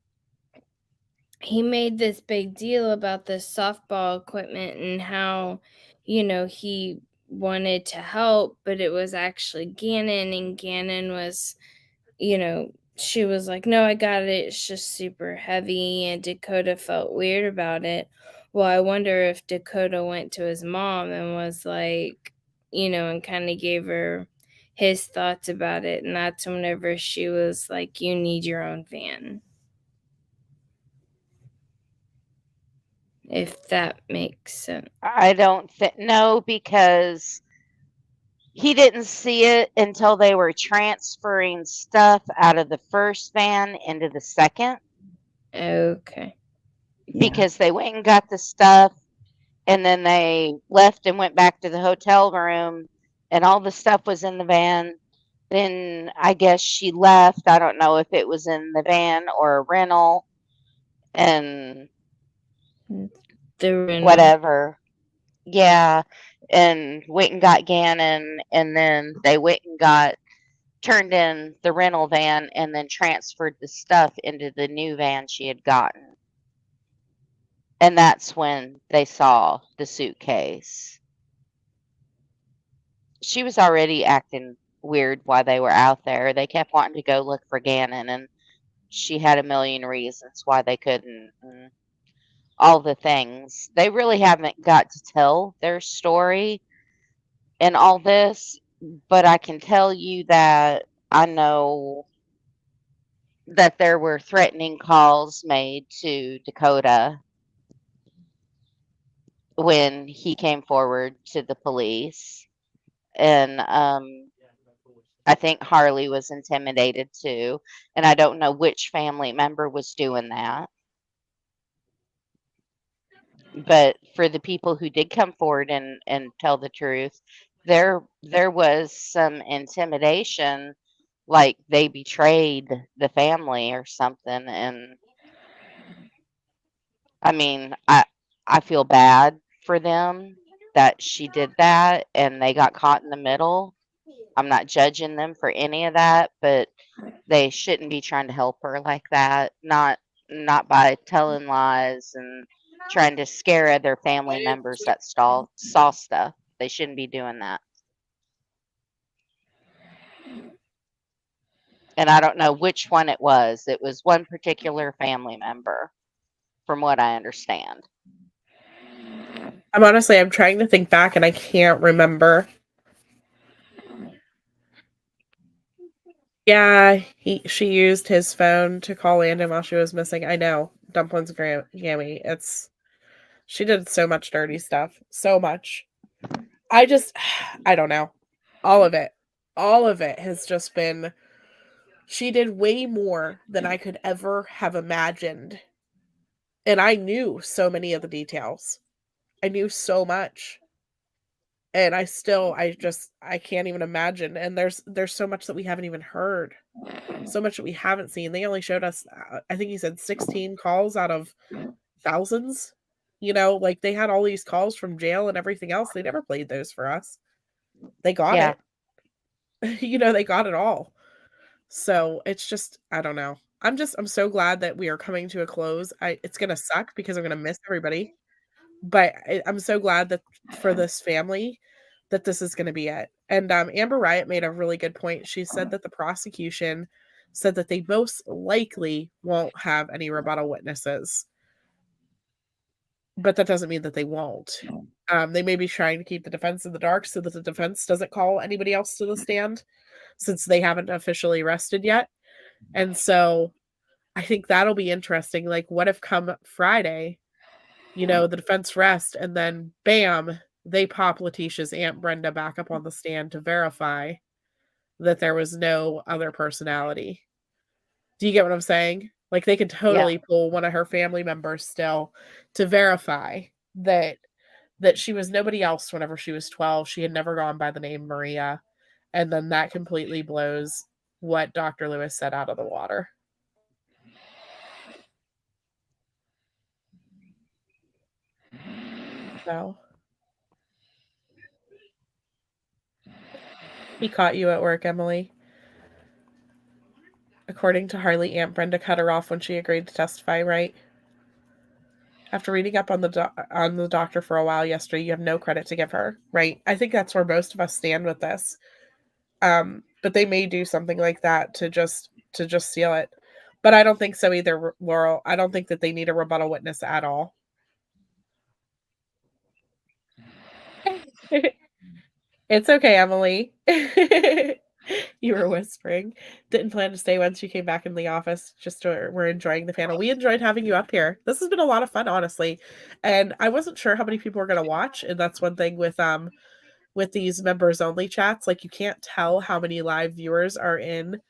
made this big deal about the softball equipment and how, he wanted to help, but it was actually Gannon, and Gannon was, she was like, no, I got it. It's just super heavy. And Dakota felt weird about it. Well, I wonder if Dakota went to his mom and was like, and kind of gave her his thoughts about it. And that's whenever she was like, you need your own van. If that makes sense. I don't think, no, because he didn't see it until they were transferring stuff out of the first van into the second. Okay. Because they went and got the stuff and then they left and went back to the hotel room and all the stuff was in the van. Then I guess she left. I don't know if it was in the van or a rental and the rental. whatever. Yeah. And went and got Gannon and then they went and turned in the rental van and then transferred the stuff into the new van she had gotten. And that's when they saw the suitcase. She was already acting weird while they were out there. They kept wanting to go look for Gannon, and she had a million reasons why they couldn't. And all the things. They really haven't got to tell their story in all this, but I can tell you that I know that there were threatening calls made to Dakota when he came forward to the police. And I think Harley was intimidated too. And I don't know which family member was doing that. But for the people who did come forward and tell the truth, there was some intimidation, like they betrayed the family or something. And I mean, I feel bad for them that she did that and they got caught in the middle. I'm not judging them for any of that, but they shouldn't be trying to help her like that. Not by telling lies and trying to scare other family members that saw stuff. They shouldn't be doing that. And I don't know which one it was. It was one particular family member, from what I understand. I'm trying to think back and I can't remember. Yeah, she used his phone to call Landon while she was missing. I know. Dumplings Gammy. She did so much dirty stuff. So much. I don't know. All of it has just been, she did way more than I could ever have imagined. And I knew so many of the details. I knew so much. And I can't even imagine. And there's so much that we haven't even heard, so much that we haven't seen. They only showed us, I think he said 16 calls out of thousands. Like they had all these calls from jail and everything else. They never played those for us. They got Yeah. it. They got it all. So it's just, I don't know. I'm so glad that we are coming to a close. It's gonna suck because I'm gonna miss everybody, but I'm so glad that for this family that this is gonna be it. And Amber Riot made a really good point. She said that the prosecution said that they most likely won't have any rebuttal witnesses, but that doesn't mean that they won't. They may be trying to keep the defense in the dark so that the defense doesn't call anybody else to the stand, since they haven't officially arrested yet. And so I think that'll be interesting. Like, what if come Friday, the defense rest, and then bam, they pop Letitia's Aunt Brenda back up on the stand to verify that there was no other personality. Do you get what I'm saying? Like, they could totally pull one of her family members still to verify that she was nobody else whenever she was 12. She had never gone by the name Maria. And then that completely blows what Dr. Lewis said out of the water. So he caught you at work, Emily. According to Harley, Aunt Brenda cut her off when she agreed to testify, right? After reading up on the doctor for a while yesterday, you have no credit to give her, right? I think that's where most of us stand with this. But they may do something like that to just seal it. But I don't think so either, Laurel. I don't think that they need a rebuttal witness at all. It's okay, Emily. You were whispering. Didn't plan to stay once you came back in the office. We're enjoying the panel. We enjoyed having you up here. This has been a lot of fun, honestly. And I wasn't sure how many people were going to watch. And that's one thing with these members only chats. Like, you can't tell how many live viewers are in,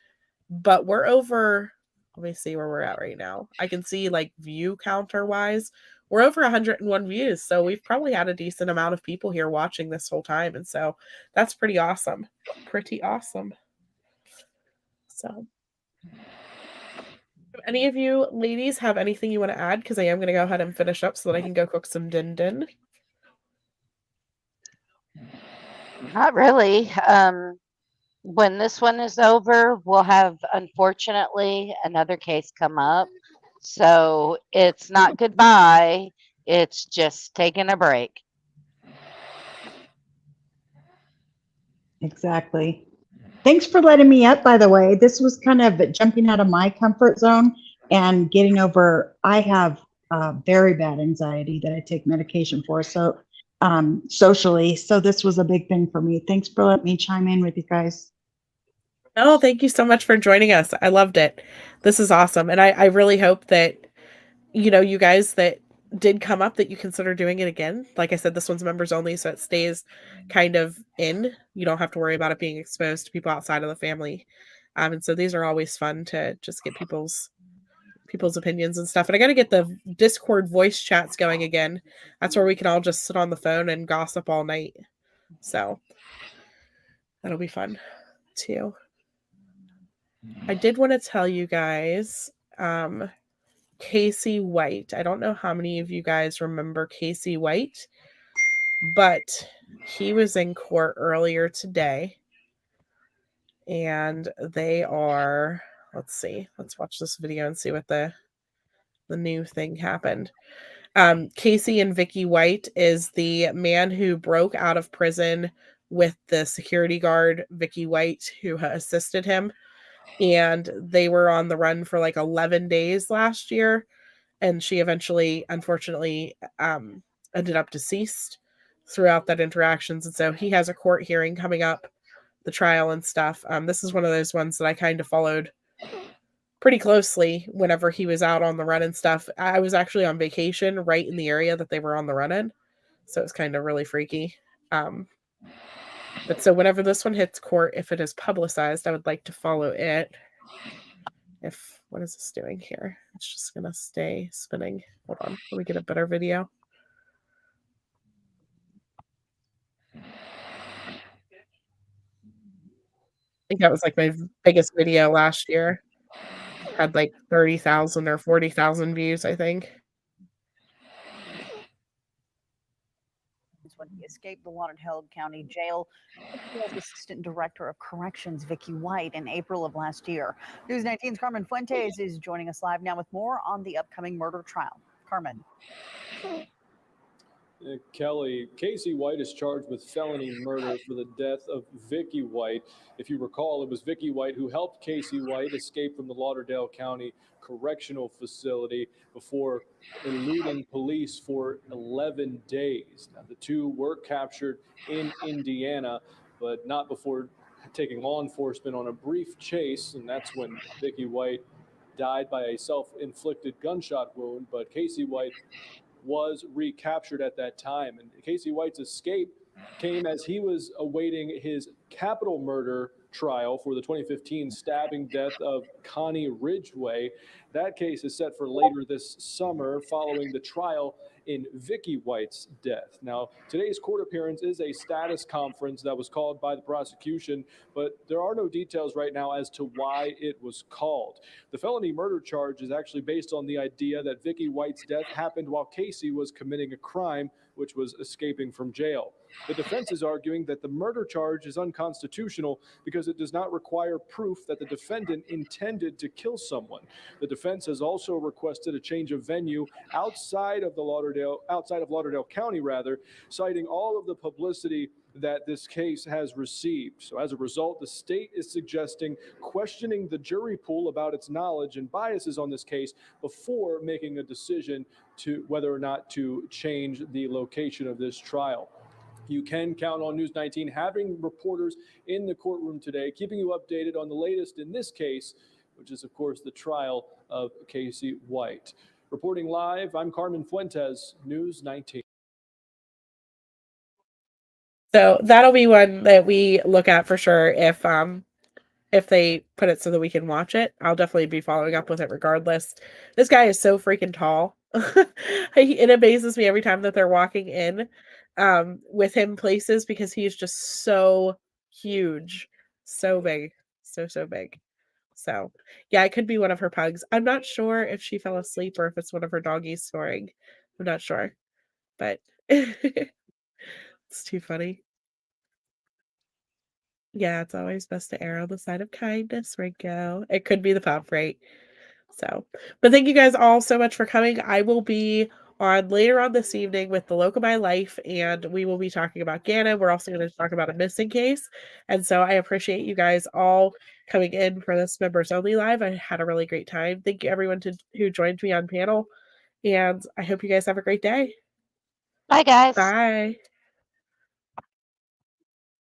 but we're over. Let me see where we're at right now. I can see, like, view counter wise, we're over 101 views. So we've probably had a decent amount of people here watching this whole time. And so that's pretty awesome. Pretty awesome. So, do any of you ladies have anything you want to add? Because I am going to go ahead and finish up so that I can go cook some din din. Not really. When this one is over, we'll have, unfortunately, another case come up. So it's not goodbye. It's just taking a break. Exactly. Thanks for letting me up, by the way. This was kind of jumping out of my comfort zone and getting over. I have very bad anxiety that I take medication for. So socially. So this was a big thing for me. Thanks for letting me chime in with you guys. Oh, thank you so much for joining us. I loved it. This is awesome. And I really hope that, you guys that did come up, that you consider doing it again. Like I said, this one's members only, so it stays kind of in. You don't have to worry about it being exposed to people outside of the family. And so these are always fun to just get people's opinions and stuff. And I got to get the Discord voice chats going again. That's where we can all just sit on the phone and gossip all night. So that'll be fun too. I did want to tell you guys, Casey White. I don't know how many of you guys remember Casey White, but he was in court earlier today. And they are, let's see, let's watch this video and see what the new thing happened. Casey and Vicky White is the man who broke out of prison with the security guard, Vicky White, who assisted him. And they were on the run for like 11 days last year. And she eventually, unfortunately, ended up deceased throughout that interactions. And so he has a court hearing coming up, the trial and stuff. This is one of those ones that I kind of followed pretty closely whenever he was out on the run and stuff. I was actually on vacation right in the area that they were on the run in. So it's kind of really freaky. But so whenever this one hits court, if it is publicized, I would like to follow it. What is this doing here? It's just going to stay spinning. Hold on. Let me get a better video. think that was like my biggest video last year. Had like 30,000 or 40,000 views, I think. When he escaped the Lauderdale County Jail, Assistant Director of Corrections Vicky White in April of last year. News 19's Carmen Fuentes is joining us live now with more on the upcoming murder trial. Carmen. Kelly, Casey White is charged with felony murder for the death of Vicky White. If you recall, it was Vicky White who helped Casey White escape from the Lauderdale County Correctional Facility before eluding police for 11 days. Now, the two were captured in Indiana, but not before taking law enforcement on a brief chase, and that's when Vicky White died by a self-inflicted gunshot wound, but Casey White was recaptured at that time. And Casey White's escape came as he was awaiting his capital murder trial for the 2015 stabbing death of Connie Ridgway. That case is set for later this summer following the trial in Vicky White's death. Now, today's court appearance is a status conference that was called by the prosecution, but there are no details right now as to why it was called. The felony murder charge is actually based on the idea that Vicky White's death happened while Casey was committing a crime, which was escaping from jail. The defense is arguing that the murder charge is unconstitutional because it does not require proof that the defendant intended to kill someone. The defense has also requested a change of venue outside of Lauderdale County, citing all of the publicity that this case has received. So as a result, the state is suggesting questioning the jury pool about its knowledge and biases on this case before making a decision to whether or not to change the location of this trial. You can count on News 19 having reporters in the courtroom today, keeping you updated on the latest in this case, which is, of course, the trial of Casey White. Reporting live, I'm Carmen Fuentes, News 19. So that'll be one that we look at for sure if they put it so that we can watch it. I'll definitely be following up with it regardless. This guy is so freaking tall. It amazes me every time that they're walking in with him places because he is just so huge, so big, so big. So yeah, it could be one of her pugs. I'm not sure if she fell asleep or if it's one of her doggies snoring. I'm not sure, but it's too funny. Yeah, it's always best to err on the side of kindness, Ringo. It could be the pop, right? So, but thank you guys all so much for coming. I will be on later on this evening with the Look of My Life, and we will be talking about Gannon. We're also going to talk about a missing case. And so I appreciate you guys all coming in for this members only live. I had a really great time. Thank you everyone who joined me on panel, and I hope you guys have a great day. Bye, guys. Bye.